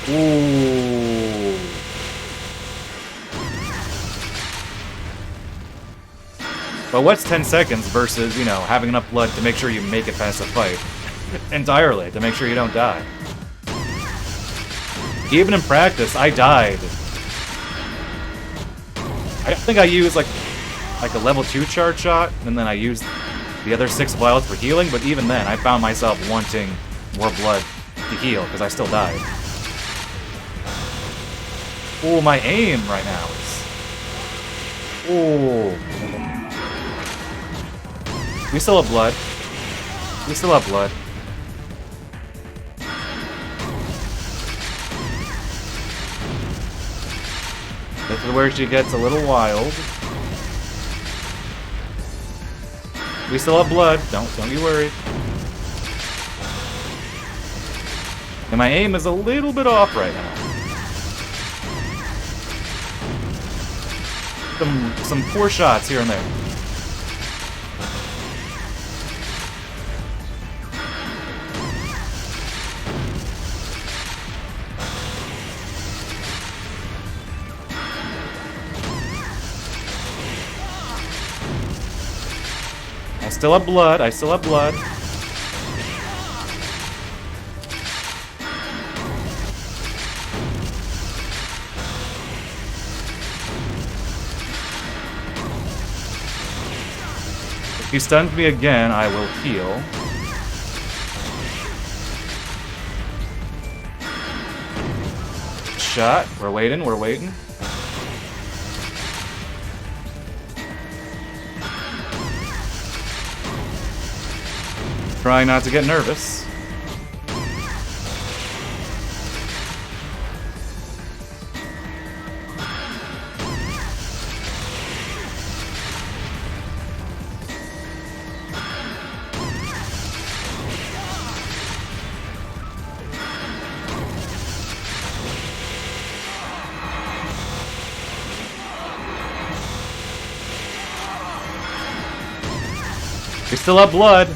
Ooh. But what's 10 seconds versus, you know, having enough blood to make sure you make it past the fight? Entirely, to make sure you don't die. Even in practice, I died. I think I used like a level 2 charge shot, and then I used the other 6 vials for healing, but even then, I found myself wanting more blood to heal, because I still died. Oh, my aim right now is... Oh. We still have blood. We still have blood. This is where she gets a little wild. We still have blood. Don't be worried. And my aim is a little bit off right now. Some poor shots here and there. I still have blood. I still have blood. If he stuns me again, I will heal. Shot. We're waiting. We're waiting. Trying not to get nervous. We still have blood.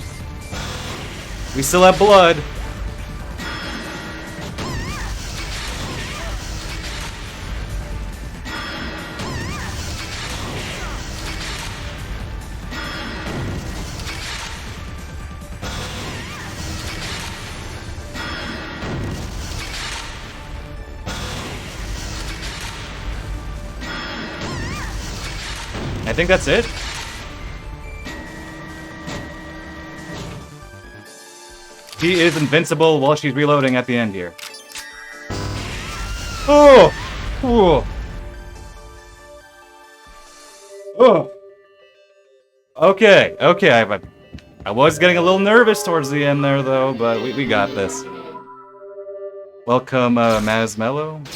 We still have blood. I think that's it. He is invincible while she's reloading at the end here. Oh! Oh! Oh! Okay, okay. I was getting a little nervous towards the end there, though, but we got this. Welcome, Mazmello.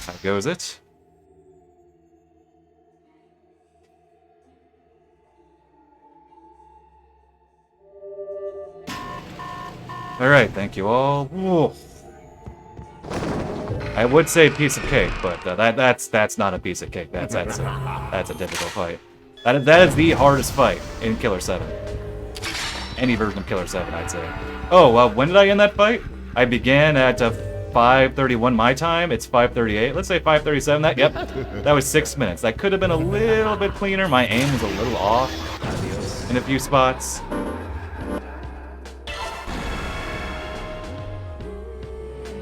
How goes it? Alright, thank you all. Ooh. I would say piece of cake, but that's not a piece of cake. That's a difficult fight. That is the hardest fight in Killer7. Any version of Killer7, I'd say. Oh, when did I end that fight? I began at 5:31 my time. It's 5:38. Let's say 5:37. Yep, that was 6 minutes. That could have been a little bit cleaner. My aim was a little off in a few spots.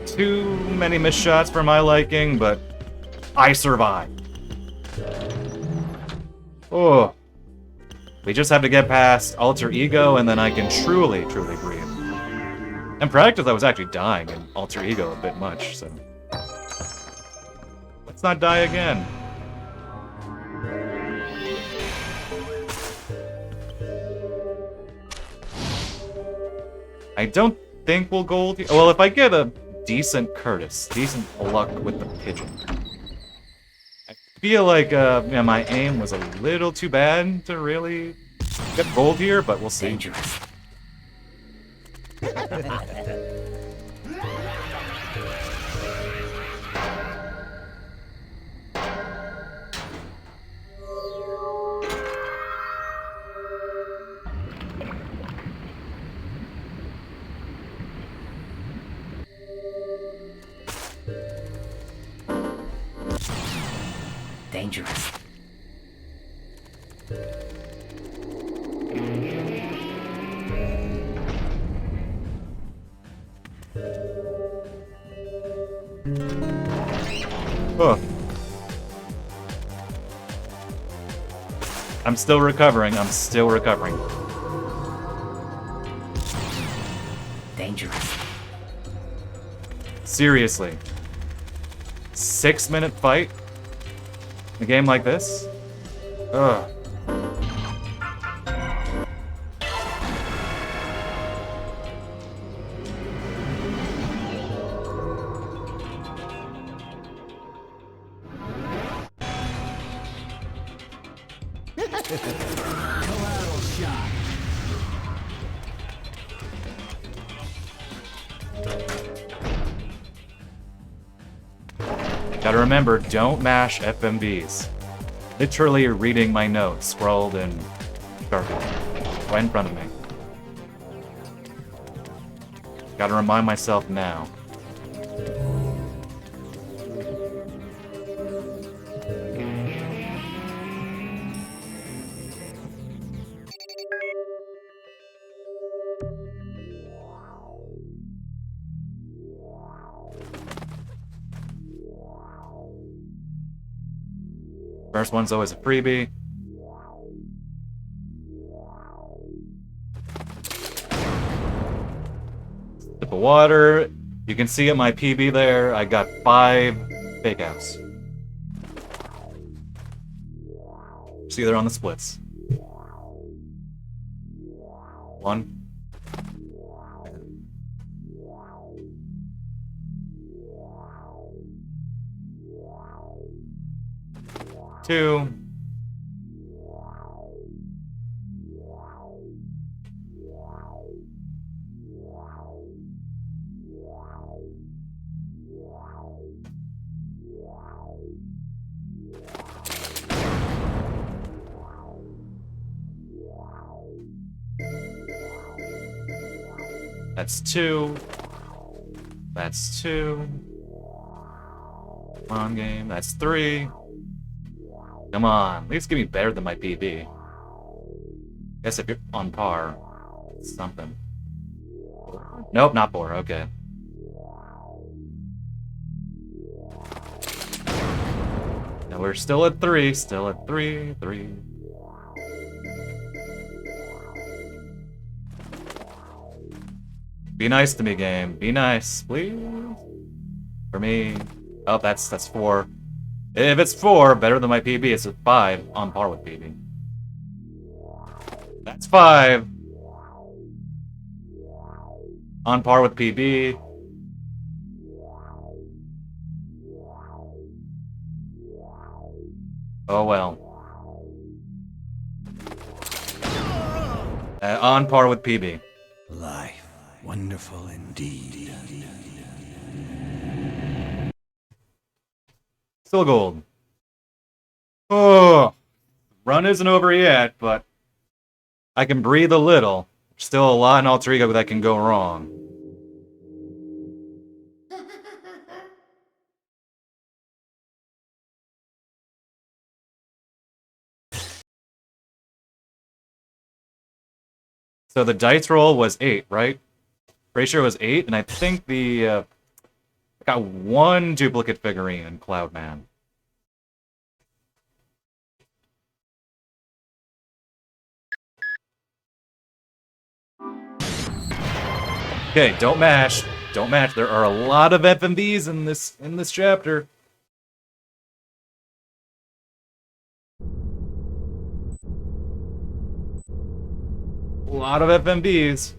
Too many missed shots for my liking, but I survived. Oh. We just have to get past alter ego, and then I can truly breathe. In practice, I was actually dying in alter ego a bit much, so... Let's not die again. I don't think we'll gold here. Well, if I get a decent Curtis, decent luck with the pigeon. I feel like yeah, my aim was a little too bad to really get gold here, but we'll see. Dangerous. Oh. I'm still recovering. I'm still recovering. Dangerous. Seriously. 6-minute fight? In a game like this? Ugh. Gotta remember, don't mash FMVs. Literally reading my notes, scrawled in Sharpie, right in front of me. Gotta remind myself now. First one's always a freebie. Sip of water. You can see at my PB there, I got 5 fake outs. See there on the splits. 1. 2. That's 2. That's 2. Come on, game. That's 3. Come on, at least give me better than my PB. Guess if you're on par, it's something. Nope, not 4, okay. Now we're still at 3, still at 3. Be nice to me, game. Be nice, please. For me. Oh, that's 4. If it's 4, better than my PB, it's a 5, on par with PB. That's 5. On par with PB. Oh well. On par with PB. Life, wonderful indeed. Still gold. Oh, run isn't over yet, but I can breathe a little. Still a lot in Alter Ego that can go wrong. So the dice roll was 8, right? Pretty sure it was 8, and I think the got 1 duplicate figurine in Cloudman. Okay, don't mash. Don't mash. There are a lot of FMVs in this chapter. A lot of FMVs.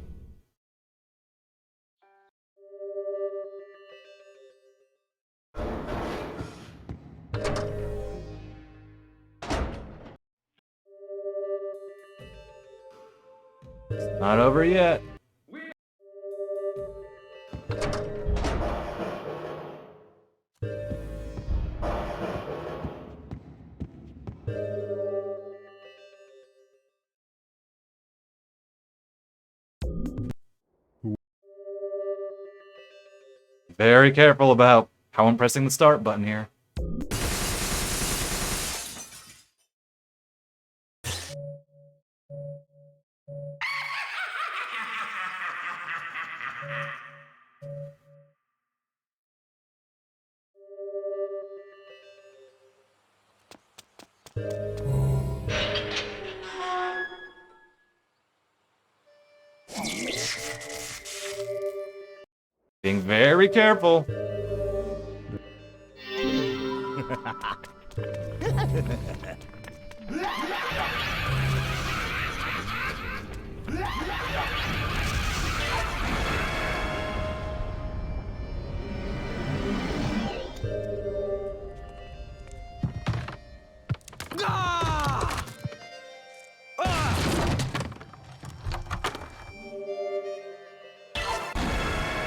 It's not over yet. Very careful about how I'm pressing the start button here. Being very careful.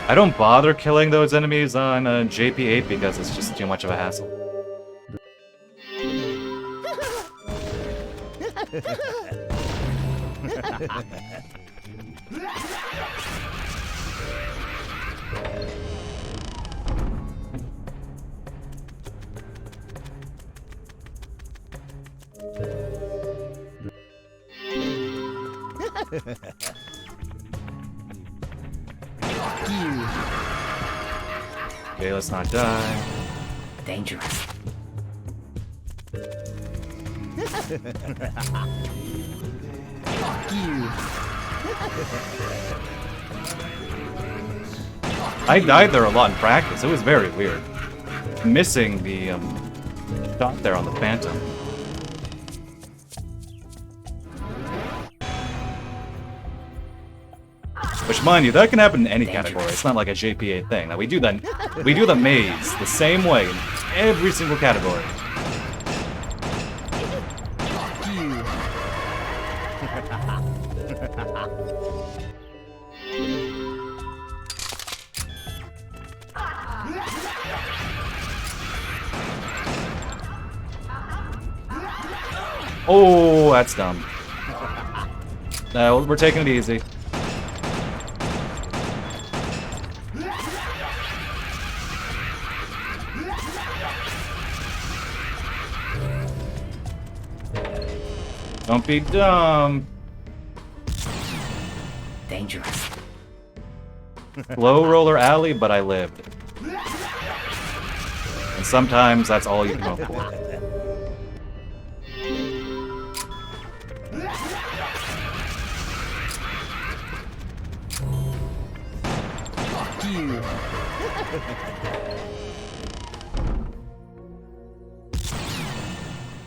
I don't bother killing those enemies on JP8 because it's just too much of a hassle. Okay, let's not die. Dangerous. I died there a lot in practice. It was very weird. Missing the shot there on the Phantom. Which, mind you, that can happen in any category. It's not like a JPA thing. Now we do the maze the same way in every single category. Oh, that's dumb. No, we're taking it easy. Don't be dumb. Dangerous. Low roller alley, but I lived. And sometimes that's all you can hope for.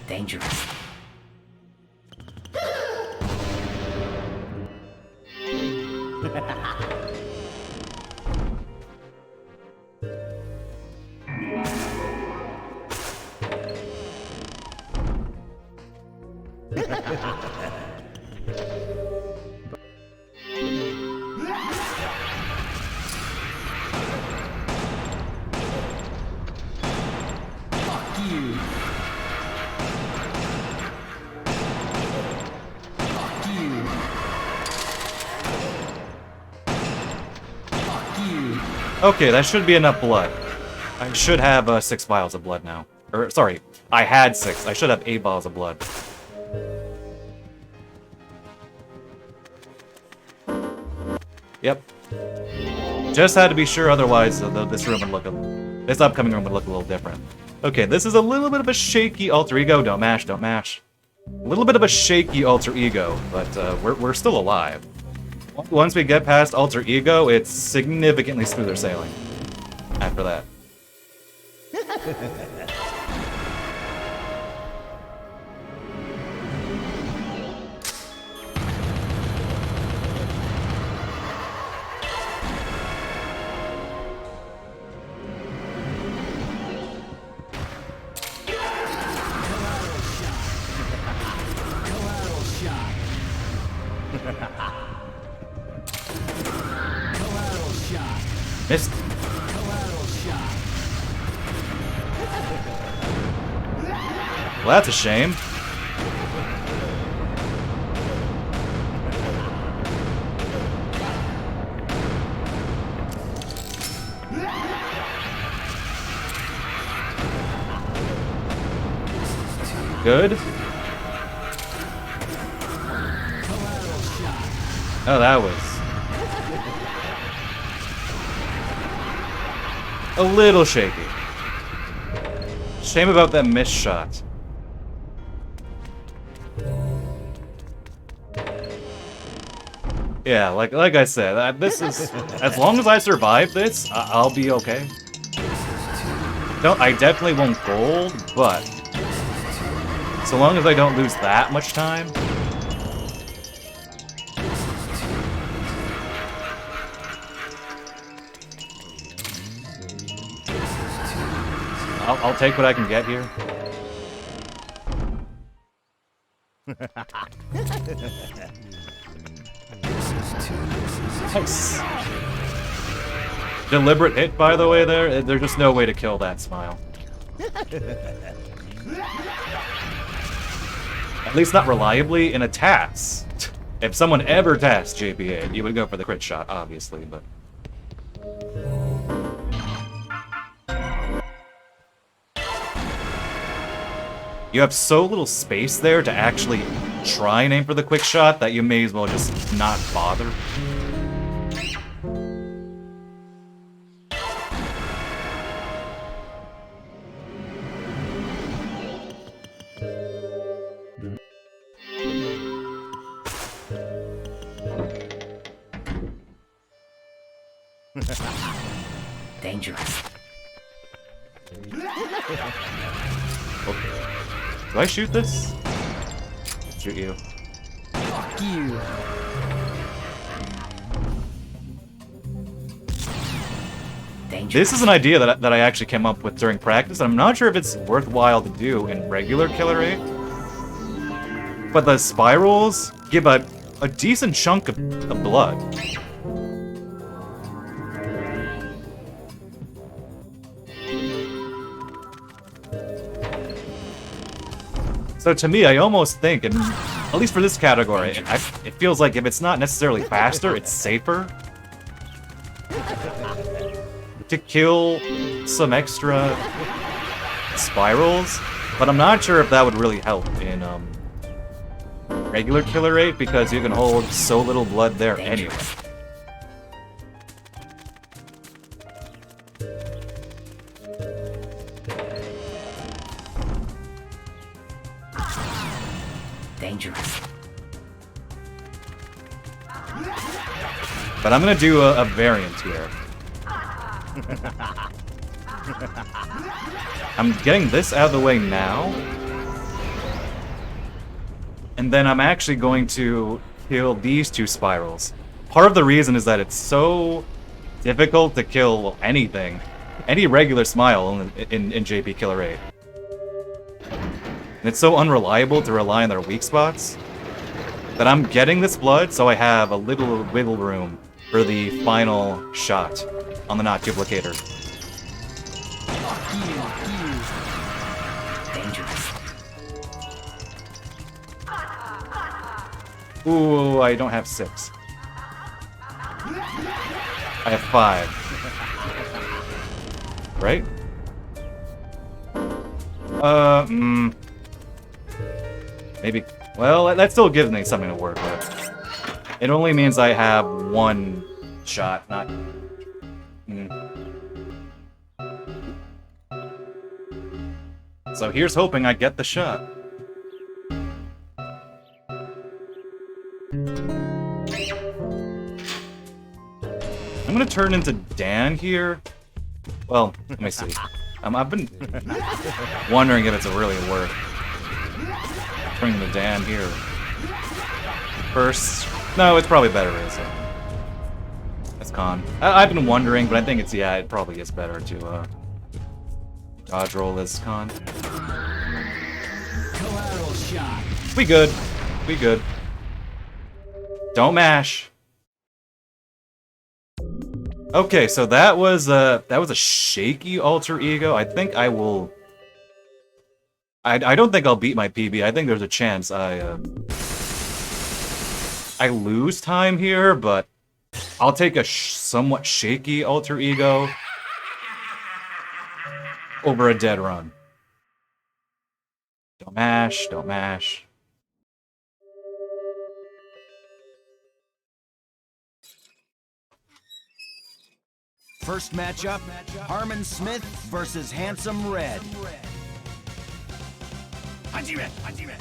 Dangerous. Okay, that should be enough blood. I should have 6 vials of blood now. Or, sorry, I had 6. I should have 8 vials of blood. Yep. Just had to be sure, otherwise this room would look this upcoming room would look a little different. Okay, this is a little bit of a shaky alter ego. Don't mash, don't mash. A little bit of a shaky alter ego, but we're still alive. Once we get past alter ego, it's significantly smoother sailing after that. Missed. Well, that's a shame. Good. Oh, that was... A little shaky. Shame about that missed shot. Yeah, like I said, this is as long as I survive this, I'll be okay. I definitely won't gold, but so long as I don't lose that much time. I'll take what I can get here. Nice. Deliberate hit, by the way, there. There's just no way to kill that smile. At least not reliably in a TAS. If someone ever tasked JP8, you would go for the crit shot, obviously, but... You have so little space there to actually try and aim for the quick shot that you may as well just not bother. Dangerous. Okay. Do I shoot this? Shoot you. Fuck you. Dangerous. This is an idea that I actually came up with during practice. I'm not sure if it's worthwhile to do in regular Killer8. But the spirals give a decent chunk of blood. So to me, I almost think, and at least for this category, it feels like if it's not necessarily faster, it's safer to kill some extra spirals. But I'm not sure if that would really help in regular Killer8 because you can hold so little blood there anyway. Dangerous. But I'm gonna do a variant here. I'm getting this out of the way now. And then I'm actually going to kill these two spirals. Part of the reason is that it's so difficult to kill anything. Any regular smile in JP Killer8. And it's so unreliable to rely on their weak spots that I'm getting this blood so I have a little wiggle room for the final shot on the not duplicator. Dangerous. Ooh, I don't have 6. I have 5. Right? Maybe. Well, that still gives me something to work with. It only means I have 1 shot, not... So here's hoping I get the shot. I'm gonna turn into Dan here. Well, let me see. I've been wondering if it's really worth turning the Dan here first. No, it's probably better as con. I've been wondering, but I think it's, yeah, it probably is better to dodge roll as con. Collateral shot. We good. We good. Don't mash. Okay, so that was a shaky alter ego. I think I will. I don't think I'll beat my PB. I think there's a chance I lose time here, but I'll take a somewhat shaky alter ego over a dead run. Don't mash. Don't mash. First matchup, Harmon Smith versus Handsome Red. Hajime, Hajime.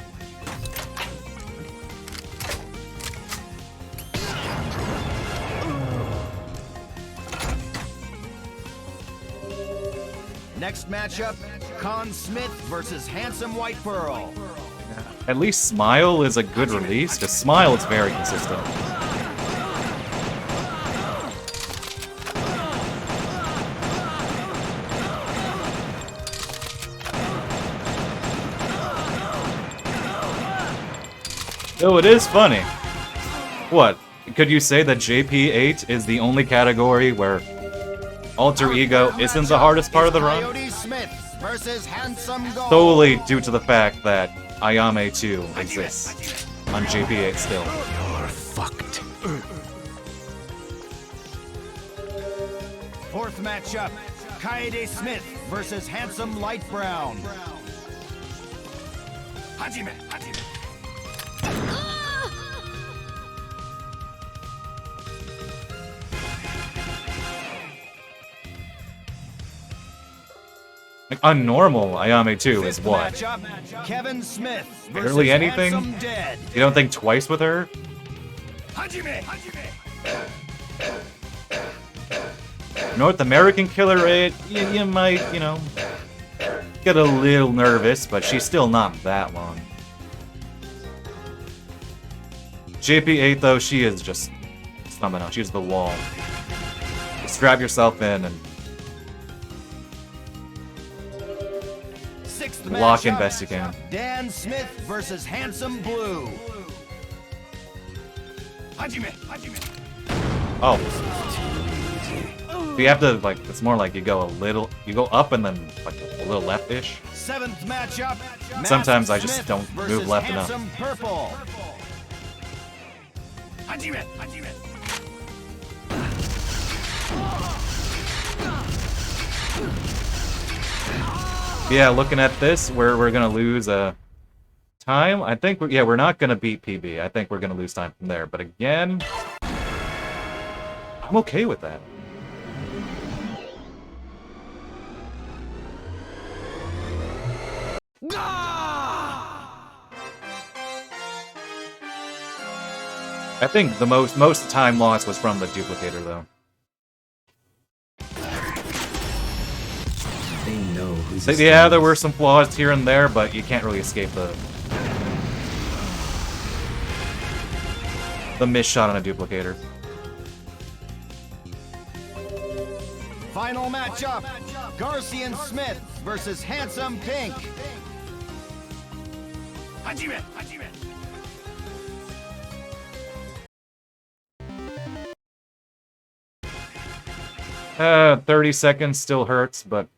Next matchup, Con Smith versus Handsome White Pearl. At least Smile is a good release, because Smile is very consistent. Oh, it is funny. What? Could you say that JP8 is the only category where alter ego isn't the hardest part of the run? Coyote Smith versus Handsome Gold. Solely due to the fact that Ayame 2 exists on JP8 still. You're fucked. Fourth matchup, Kaede Smith versus Handsome Light Brown. Hajime, Hajime. Like, unnormal Ayame 2 is Fifth what? matchup, Kevin Smith versus Barely anything? Handsome Dead. You don't think twice with her? Hajime, Hajime. North American Killer 8, you might, you know, get a little nervous, but she's still not that long. JP8 though, she is just something else. She's the wall. Just strap yourself in and Sixth block in matchup, best you can. Dan Smith versus Handsome Blue. Hajime, Hajime. Oh. You have to, like, it's more like you go up and then, like, a little left-ish. Seventh matchup. Sometimes I Master just Smith don't move versus left enough. Handsome Purple. Hajime, Hajime. Yeah, looking at this, we're gonna lose time. I think we're not gonna beat PB. I think we're gonna lose time from there. But again, I'm okay with that. I think the most time lost was from the duplicator though. They know who's Yeah, there were some flaws here and there, but you can't really escape the miss shot on a duplicator. Final matchup. Garcian Smith versus Handsome Pink. Hajime, Hajime. 30 seconds still hurts, but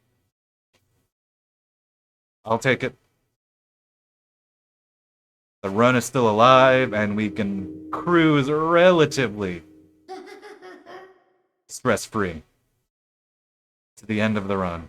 I'll take it. The run is still alive, and we can cruise relatively stress-free to the end of the run.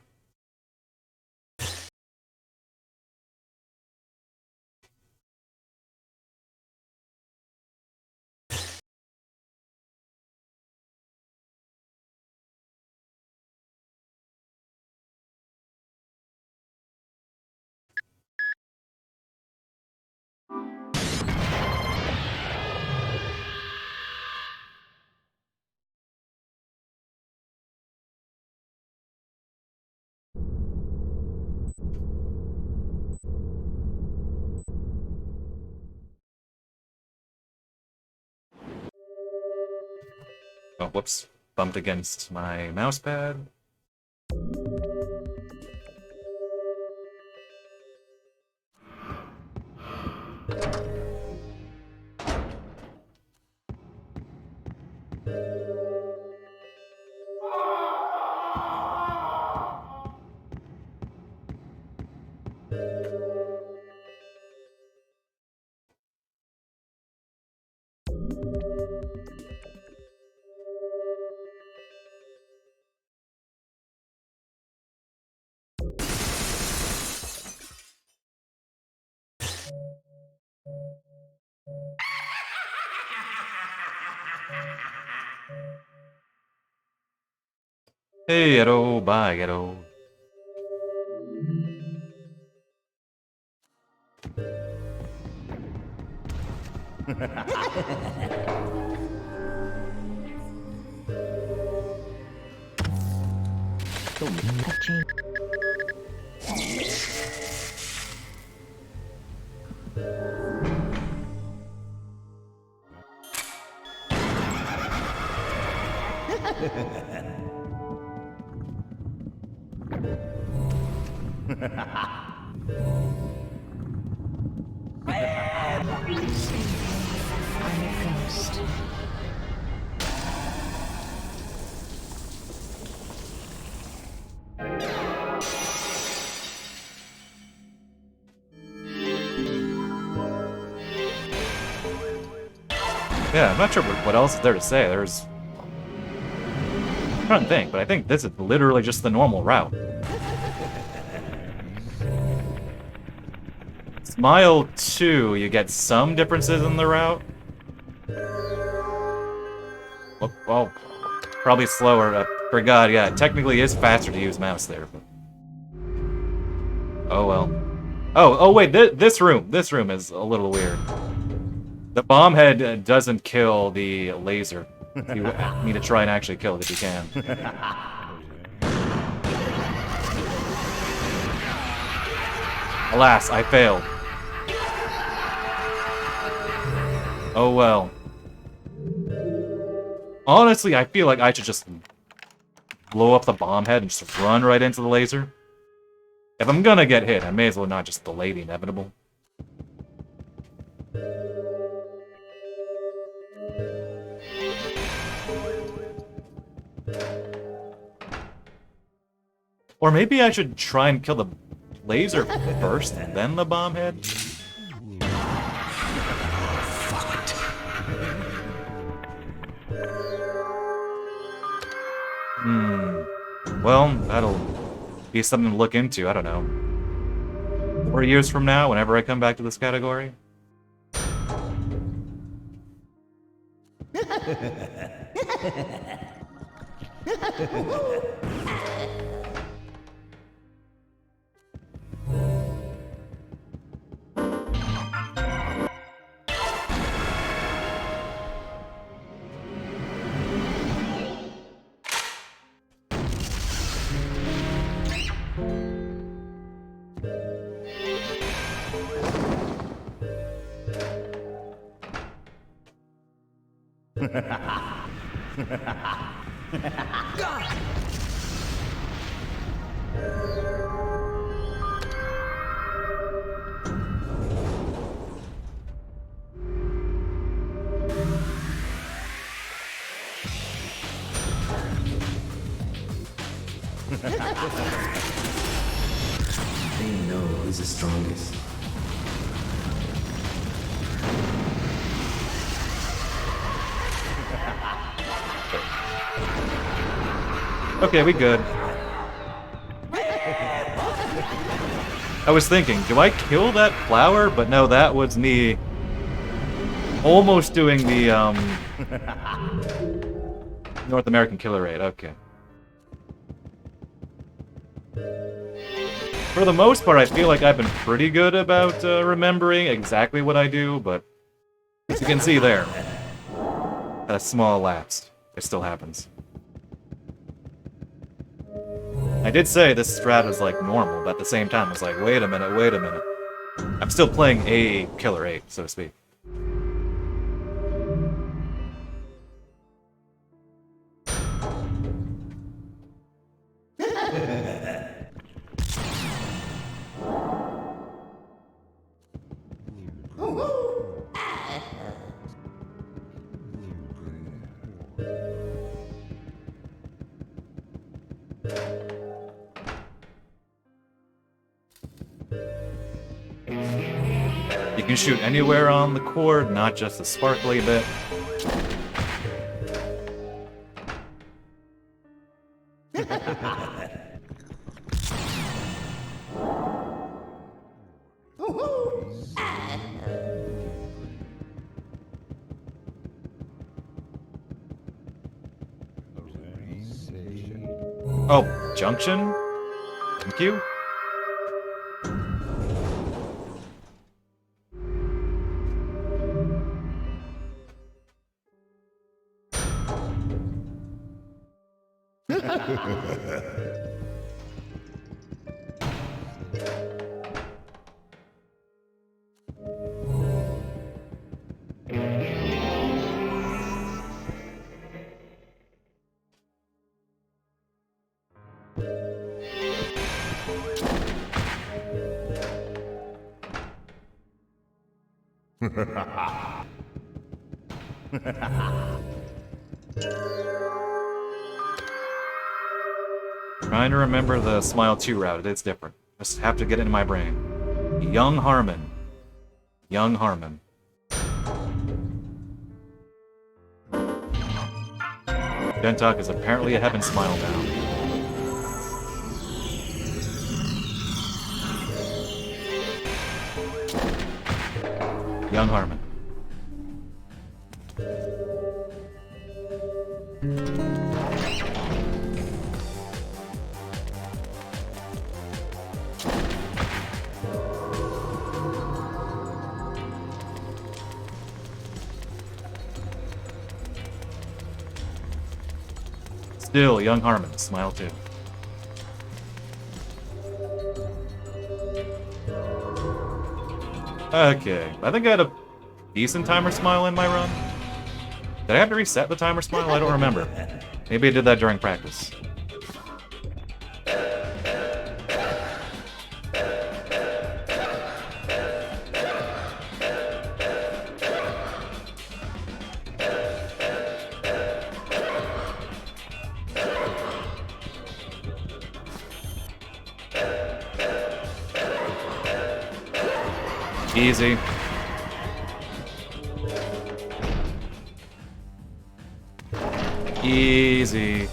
Oh, whoops. Bumped against my mouse pad. Hey, ghetto, bye, ghetto. I'm a ghost. Yeah, I'm not sure what else is there to say. There's... I'm trying to think, but I think this is literally just the normal route. Smile 2, you get some differences in the route. Well, probably slower. I forgot, yeah, it technically is faster to use mouse there, but... Oh well. Oh wait, this room is a little weird. The bomb head doesn't kill the laser. You need to try and actually kill it if you can. Alas, I failed. Oh well. Honestly, I feel like I should just blow up the bomb head and just run right into the laser. If I'm gonna get hit, I may as well not just delay the inevitable. Or maybe I should try and kill the laser first and then the bomb head? Well, that'll be something to look into, I don't know. 4 years from now, whenever I come back to this category? They know who's the strongest. Okay, we good. I was thinking, do I kill that flower? But no, that was me almost doing the, North American Killer8, okay. For the most part, I feel like I've been pretty good about remembering exactly what I do, but as you can see there, a small lapse. It still happens. I did say this strat is like normal, but at the same time, it's like, wait a minute, wait a minute. I'm still playing a Killer8, so to speak. You can shoot anywhere on the cord, not just the sparkly bit. Oh, junction? Thank you. Trying to remember the Smile 2 route. It's different. Just have to get it in my brain. Young Harmon. Young Harmon. Gentok is apparently a Heaven Smile now. Young Harmon. Still, Young Harmon, Smile 2. Okay, I think I had a decent timer smile in my run. Did I have to reset the timer smile? I don't remember. Maybe I did that during practice. Easy. Easy.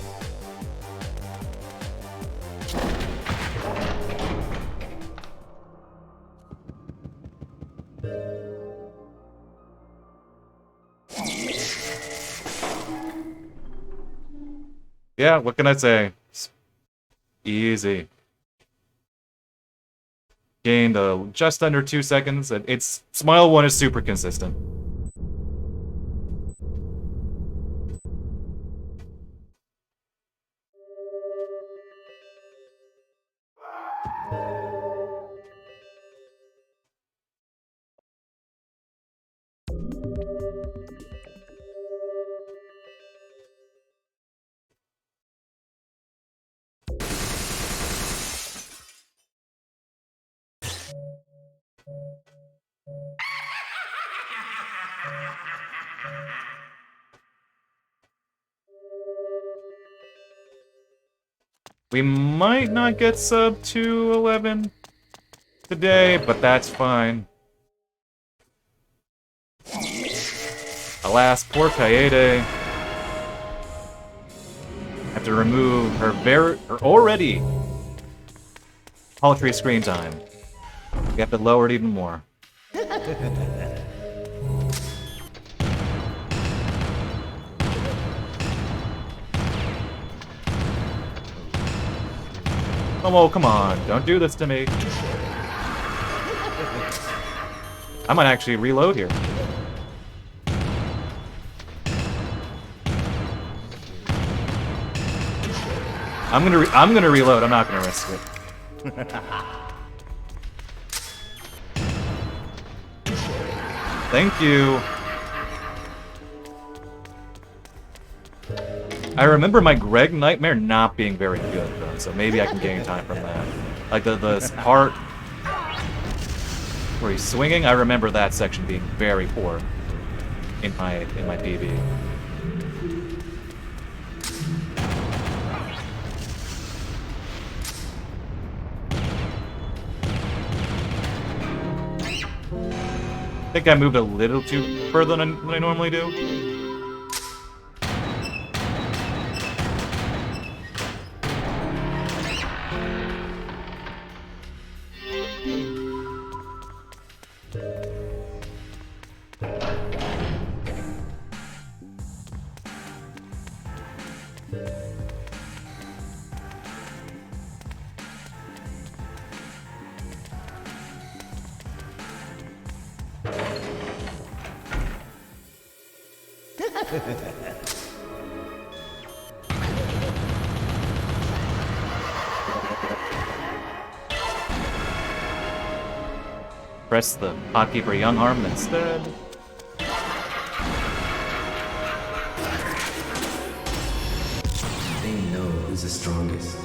Yeah, what can I say? Easy. Gained just under 2 seconds. It's Smile 1 is super consistent. We might not get sub 211 today, but that's fine. Alas, poor Killer8 have to remove her already paltry screen time. We have to lower it even more. Oh, come on. Don't do this to me. I might actually reload here. I'm gonna reload. I'm not gonna risk it. Thank you. I remember my Greg Nightmare not being very good though, so maybe I can gain time from that. Like the part where he's swinging, I remember that section being very poor in my PB. I think I moved a little too further than I normally do. Press the Podkeeper Young arm instead. They know who's the strongest.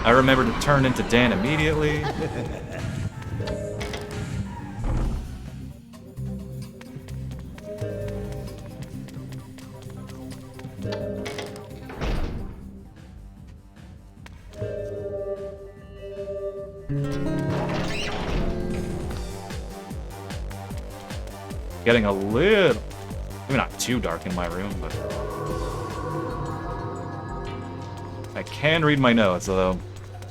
I remember to turn into Dan immediately. Getting a little, maybe not too dark in my room, but I can read my notes, although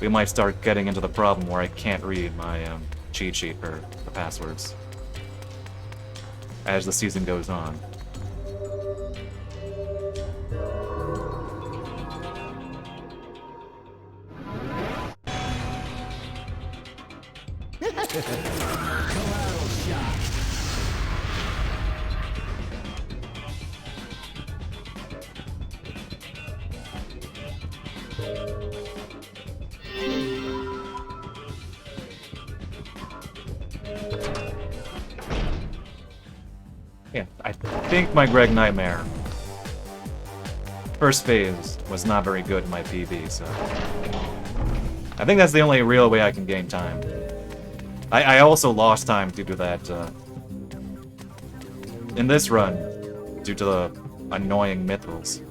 we might start getting into the problem where I can't read my cheat sheet for the passwords as the season goes on. Yeah, I think my Greg Nightmare first phase was not very good in my PB, so I think that's the only real way I can gain time. I also lost time due to that in this run due to the annoying mythals.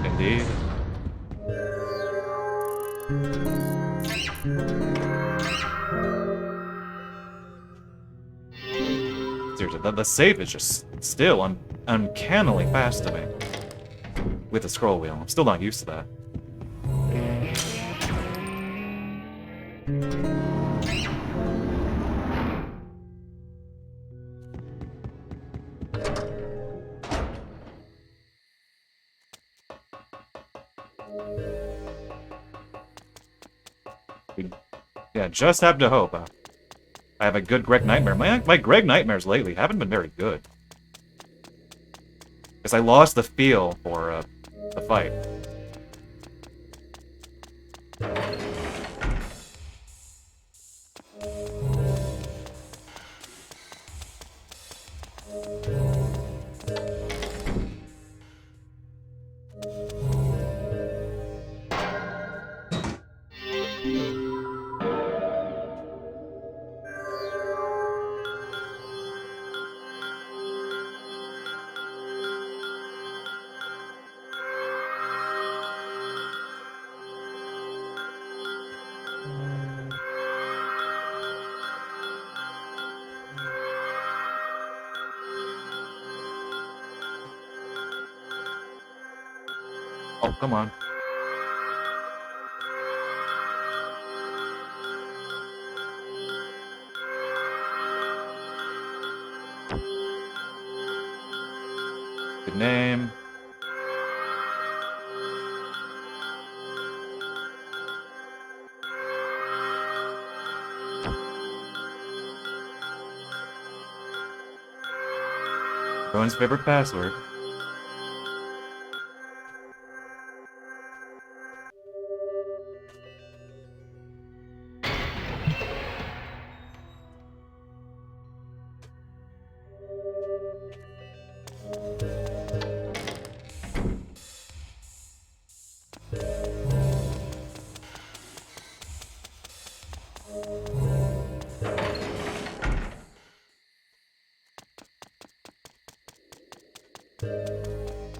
Indeed. Seriously, the save is just still uncannily fast to me with the scroll wheel. I'm still not used to that. Yeah, just have to hope. I have a good Greg Nightmare. My Greg Nightmares lately haven't been very good. Because I lost the feel for the fight. Oh, come on. Good name. Everyone's favorite password.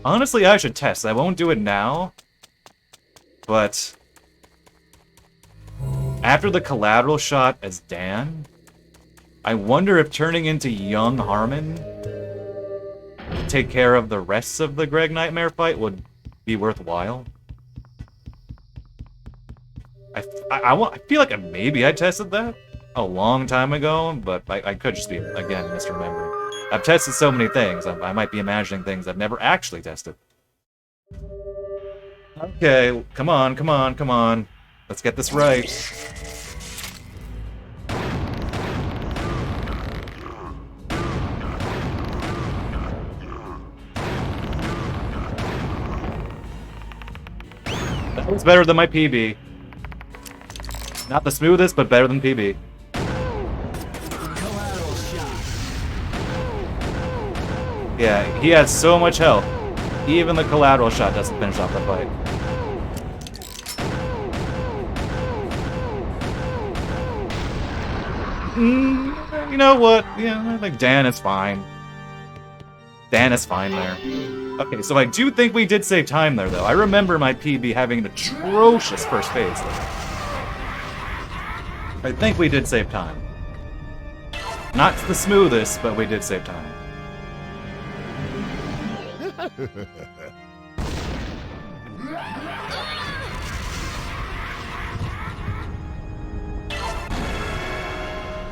Honestly, I should test. I won't do it now, but After the collateral shot as Dan, I wonder if turning into young Harmon to take care of the rest of the Greg Nightmare fight would be worthwhile. I feel like maybe I tested that a long time ago, but I could just be, again, misremembering. I've tested so many things, I might be imagining things I've never actually tested. Okay, come on, come on, come on. Let's get this right. That was better than my PB. Not the smoothest, but better than PB. Yeah, he has so much health. Even the collateral shot doesn't finish off the fight. You know what? Yeah, I think Dan is fine. Dan is fine there. Okay, so I do think we did save time there, though. I remember my PB having an atrocious first phase there. I think we did save time. Not the smoothest, but we did save time.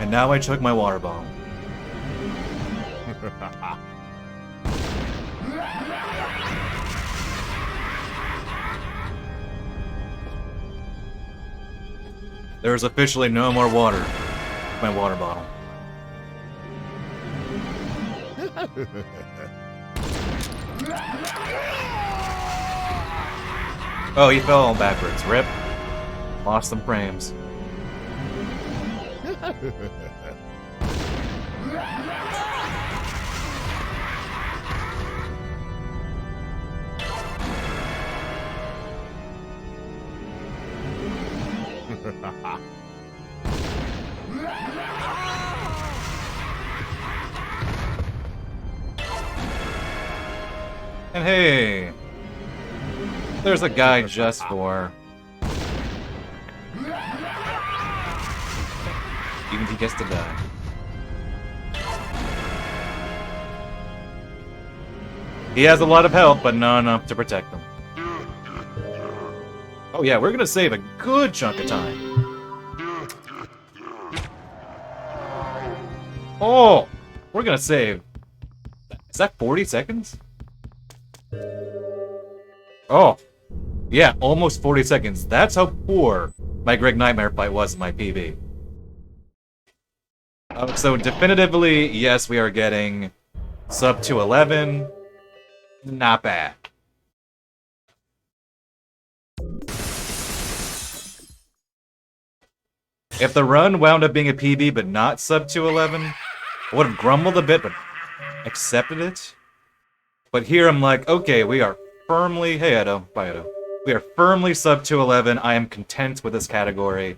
And now I took my water bomb. There is officially no more water in my water bottle. Oh, he fell backwards. Rip. Lost some frames. And hey, there's a guy just for. Even if he gets to die. He has a lot of health, but not enough to protect them. Oh yeah, we're gonna save a good chunk of time. Oh! We're gonna save... Is that 40 seconds? Oh. Yeah, almost 40 seconds. That's how poor my Greg Nightmare fight was in my PB. So definitively, yes, we are getting sub 211. Not bad. If the run wound up being a PB but not sub 211, I would have grumbled a bit but accepted it. But here I'm like, okay, we are firmly... Hey, Edo. Bye, Edo. We are firmly sub 211. I am content with this category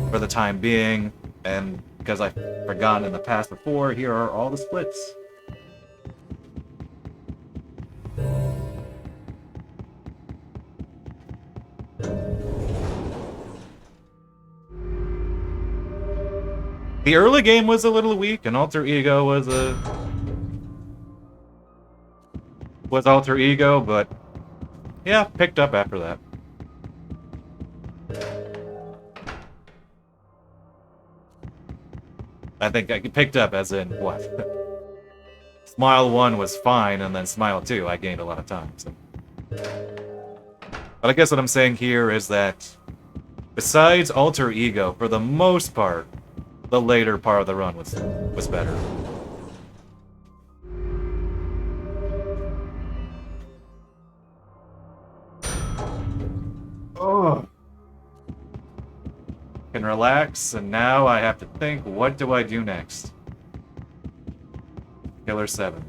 for the time being. And because I've forgotten in the past before, here are all the splits. The early game was a little weak, and Alter Ego was Alter Ego, but yeah, picked up after that. I think I picked up as in what? Smile 1 was fine, and then Smile 2, I gained a lot of time. So. But I guess what I'm saying here is that besides Alter Ego, for the most part, the later part of the run was better. Oh. Can relax, and now I have to think, what do I do next? Killer7.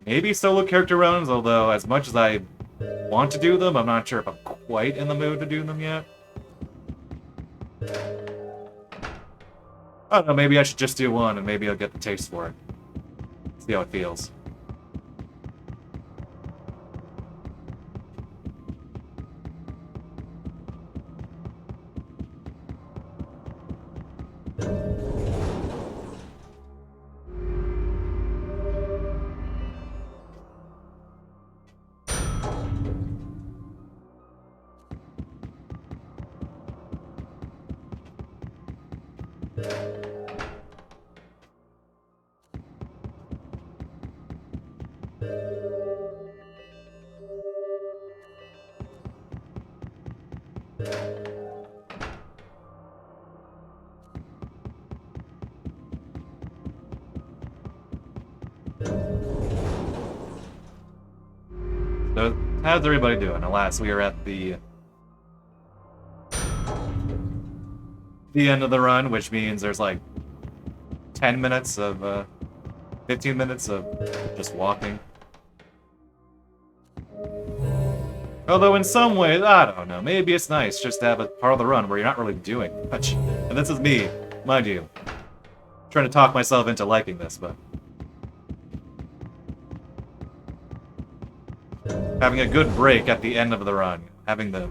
Maybe solo character runs, although as much as I want to do them, I'm not sure if I'm quite in the mood to do them yet. I don't know, maybe I should just do one and maybe I'll get the taste for it. See how it feels. So, how's everybody doing? Alas, we are at the end of the run, which means there's like 10 minutes of, 15 minutes of just walking. Although in some ways, I don't know, maybe it's nice just to have a part of the run where you're not really doing much. And this is me, mind you, trying to talk myself into liking this, but having a good break at the end of the run, having the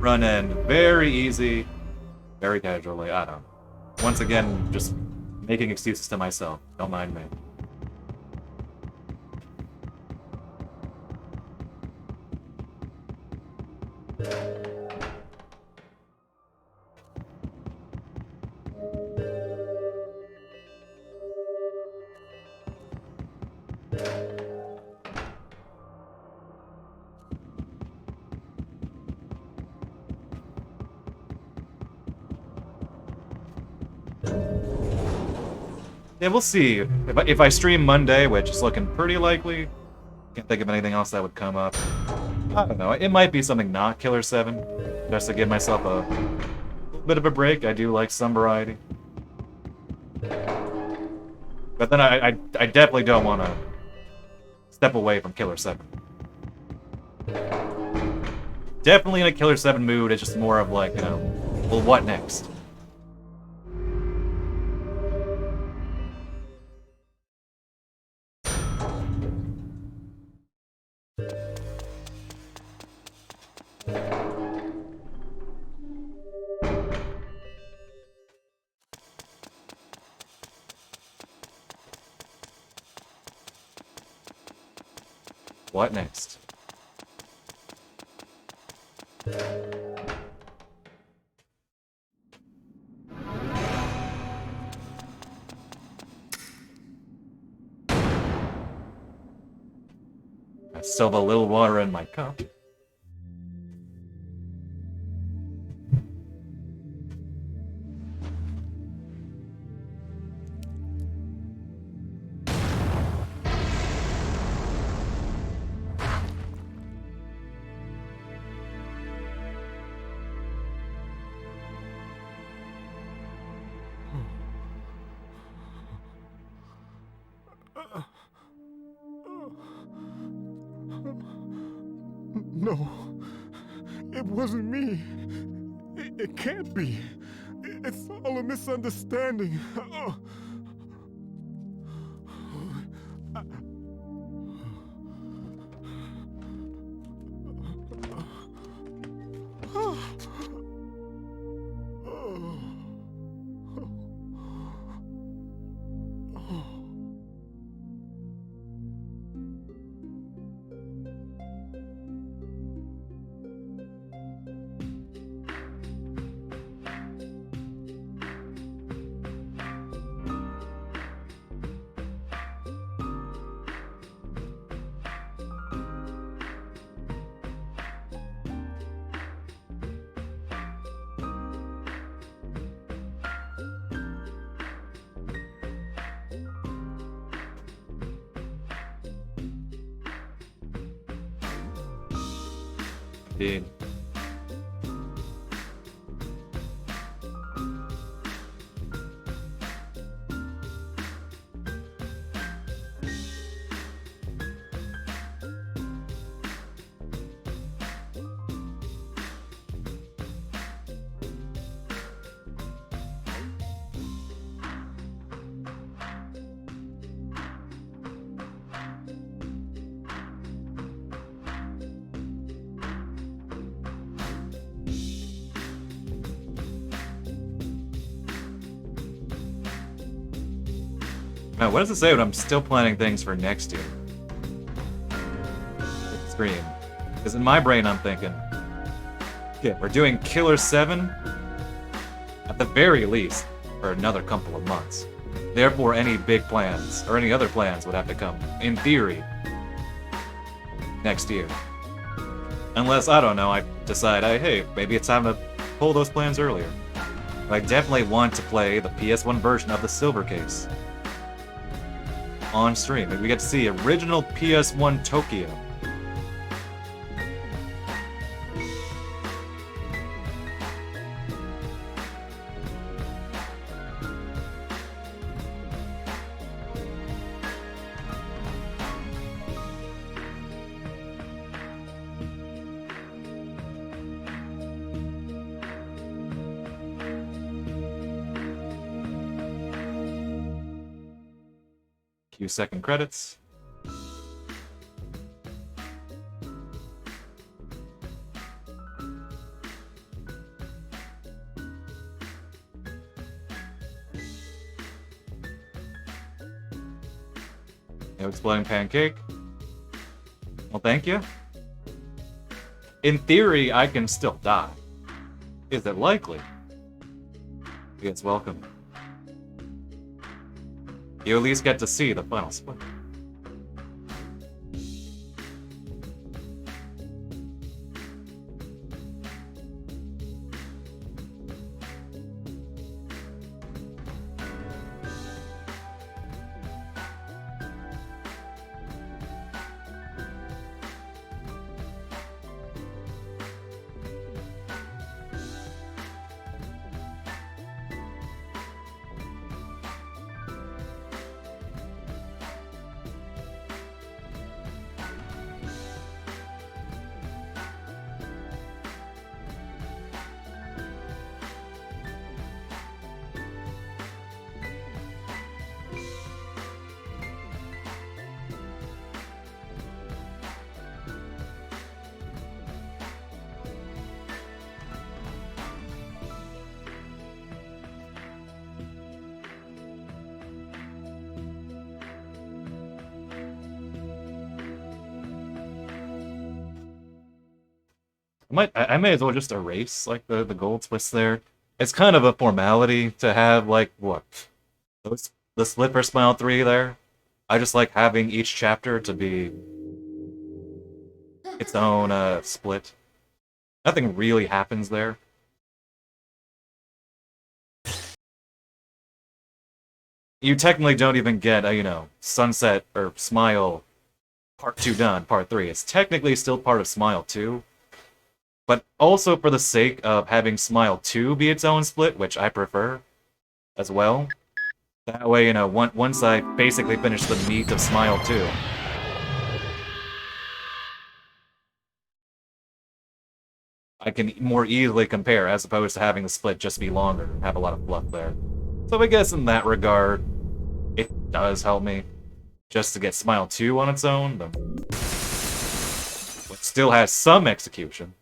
run end very easy, very casually, I don't know. Once again, just making excuses to myself, don't mind me. Yeah, we'll see. If I stream Monday, which is looking pretty likely, can't think of anything else that would come up. I don't know. It might be something not Killer7, just to give myself a bit of a break. I do like some variety. But then I definitely don't want to step away from Killer7. Definitely in a Killer7 mood, it's just more of like, you know, well, what next? What next? I still have a little water in my cup. No, it wasn't me. It can't be. It's all a misunderstanding. Indeed. Now, what does it say when I'm still planning things for next year? Stream. Because in my brain I'm thinking, yeah, we're doing Killer7 at the very least for another couple of months. Therefore, any big plans, or any other plans would have to come, in theory, next year. Unless, I don't know, I decide, hey, maybe it's time to pull those plans earlier. But I definitely want to play the PS1 version of the Silver Case on stream. Maybe we get to see original PS1 Tokyo. Few second credits. No exploding pancake. Well, thank you. In theory, I can still die. Is it likely? It's welcome. You at least get to see the final split. I may as well just erase like the gold splits there. It's kind of a formality to have like what? The split for Smile 3 there. I just like having each chapter to be its own split. Nothing really happens there. You technically don't even get a, you know, Sunset or Smile Part 2 done, Part 3. It's technically still part of Smile 2. But also for the sake of having Smile 2 be its own split, which I prefer as well. That way, you know, once I basically finish the meat of Smile 2. I can more easily compare as opposed to having the split just be longer and have a lot of fluff there. So I guess in that regard, it does help me. Just to get Smile 2 on its own, but it still has some execution.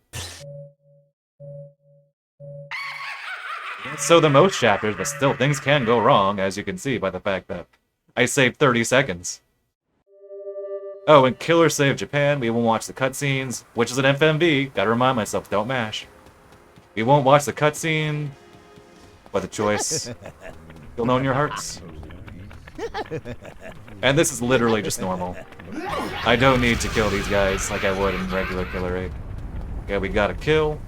So the most chapters, but still things can go wrong, as you can see by the fact that I saved 30 seconds. Oh, and Killer7 Japan, we won't watch the cutscenes, which is an FMV. Gotta remind myself, don't mash. We won't watch the cutscene, but the choice. You'll know in your hearts. And this is literally just normal. I don't need to kill these guys like I would in regular Killer8. Okay, we got a kill.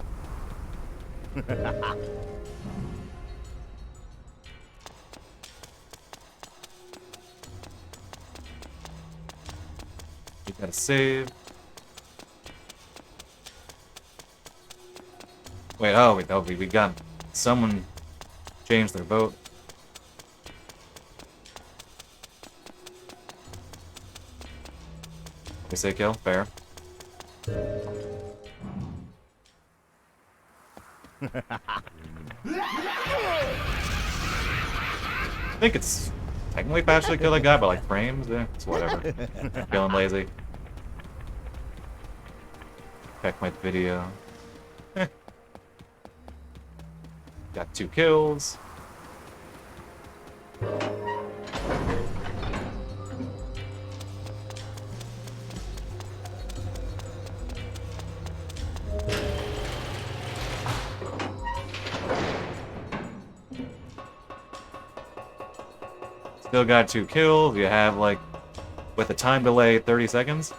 You gotta save. Wait, oh, we got someone changed their vote. They say kill, fair. I think it's technically faster to kill a guy by like frames. Yeah, it's whatever. Feeling lazy. Check my video. Got 2 kills. Still got 2 kills. You have like, with a time delay, 30 seconds.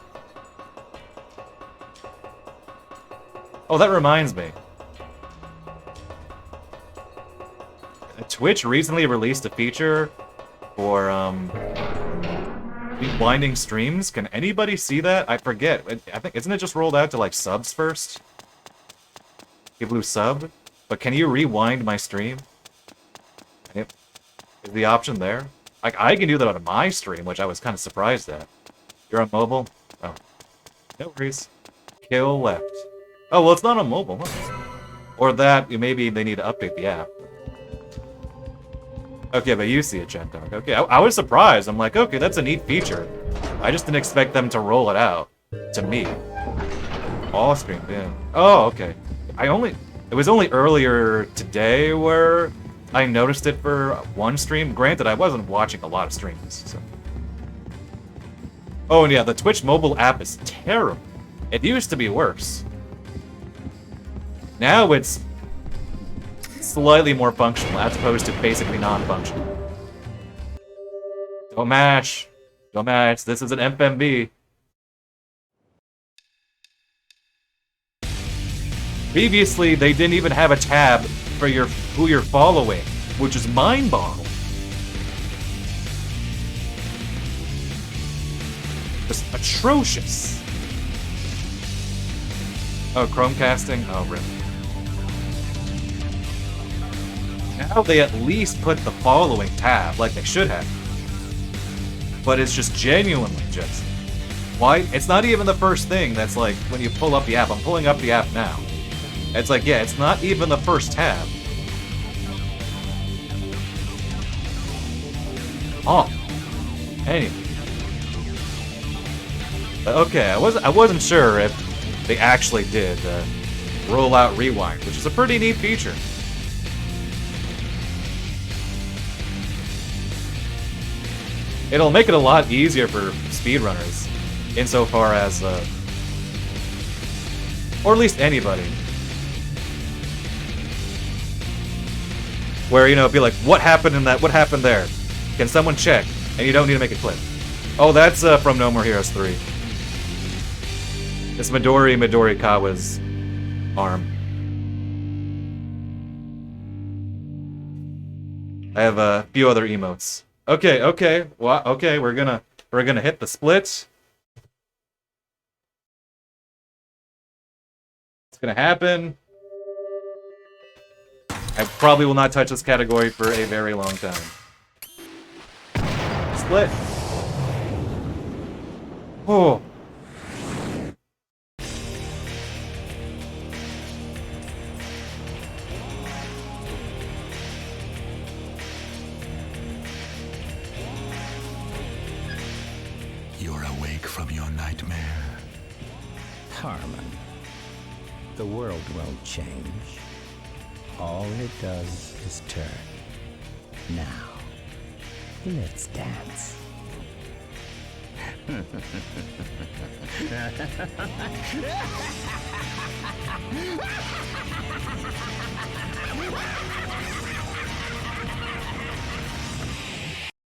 Oh, that reminds me. Twitch recently released a feature for rewinding streams. Can anybody see that? I forget. I think isn't it just rolled out to like subs first? People who sub, but can you rewind my stream? Is the option there? Like I can do that on my stream, which I was kind of surprised at. You're on mobile? Oh, no worries. Kill left. Oh well, it's not on mobile. Huh? Or that maybe they need to update the app. Okay, but you see it, Gentok. Okay, I was surprised. I'm like, okay, that's a neat feature. I just didn't expect them to roll it out to me. All stream, yeah. Oh, okay. It was only earlier today where I noticed it for one stream. Granted, I wasn't watching a lot of streams, so. Oh, and yeah, the Twitch mobile app is terrible. It used to be worse. Now it's slightly more functional, as opposed to basically non-functional. Don't mash. Don't mash. This is an FMV. Previously, they didn't even have a tab for who you're following, which is mind-boggling. Just atrocious. Oh, Chromecasting? Oh, really? Now they at least put the following tab, like they should have. But it's just genuinely just... Why? It's not even the first thing that's like, when you pull up the app. I'm pulling up the app now. It's like, yeah, it's not even the first tab. Oh. Anyway. Okay, I wasn't sure if they actually did roll out rewind, which is a pretty neat feature. It'll make it a lot easier for speedrunners, insofar as, or at least anybody. Where, you know, be like, what happened in that, what happened there? Can someone check? And you don't need to make a clip. Oh, that's from No More Heroes 3. It's Midori Kawa's arm. I have a few other emotes. Okay. Well, okay, we're gonna hit the split. It's gonna happen. I probably will not touch this category for a very long time. Split. Oh. You're awake from your nightmare. Harmon, the world won't change. All it does is turn. Now, let's dance.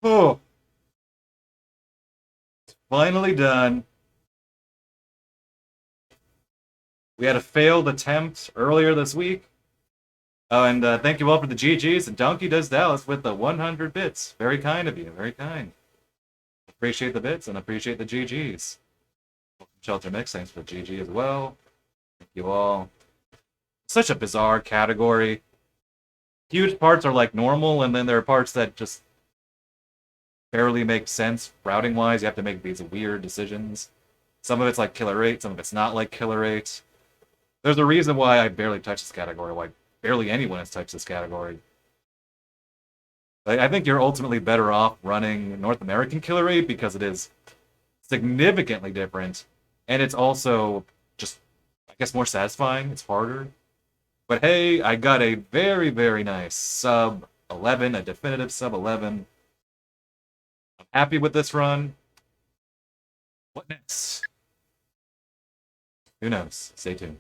Oh. It's finally done. We had a failed attempt earlier this week. Oh, and thank you all for the GGs. And Donkey Does Dallas with the 100 bits. Very kind of you. Very kind. Appreciate the bits and appreciate the GGs. Shelter Mix, thanks for the GG as well. Thank you all. Such a bizarre category. Huge parts are like normal, and then there are parts that just barely make sense routing-wise. You have to make these weird decisions. Some of it's like Killer8, some of it's not like Killer8. There's a reason why I barely touch this category, why barely anyone has touched this category. I think you're ultimately better off running North American Killer8 because it is significantly different, and it's also just, I guess, more satisfying. It's harder. But hey, I got a very, very nice sub 11, a definitive sub 11. I'm happy with this run. What next? Who knows? Stay tuned.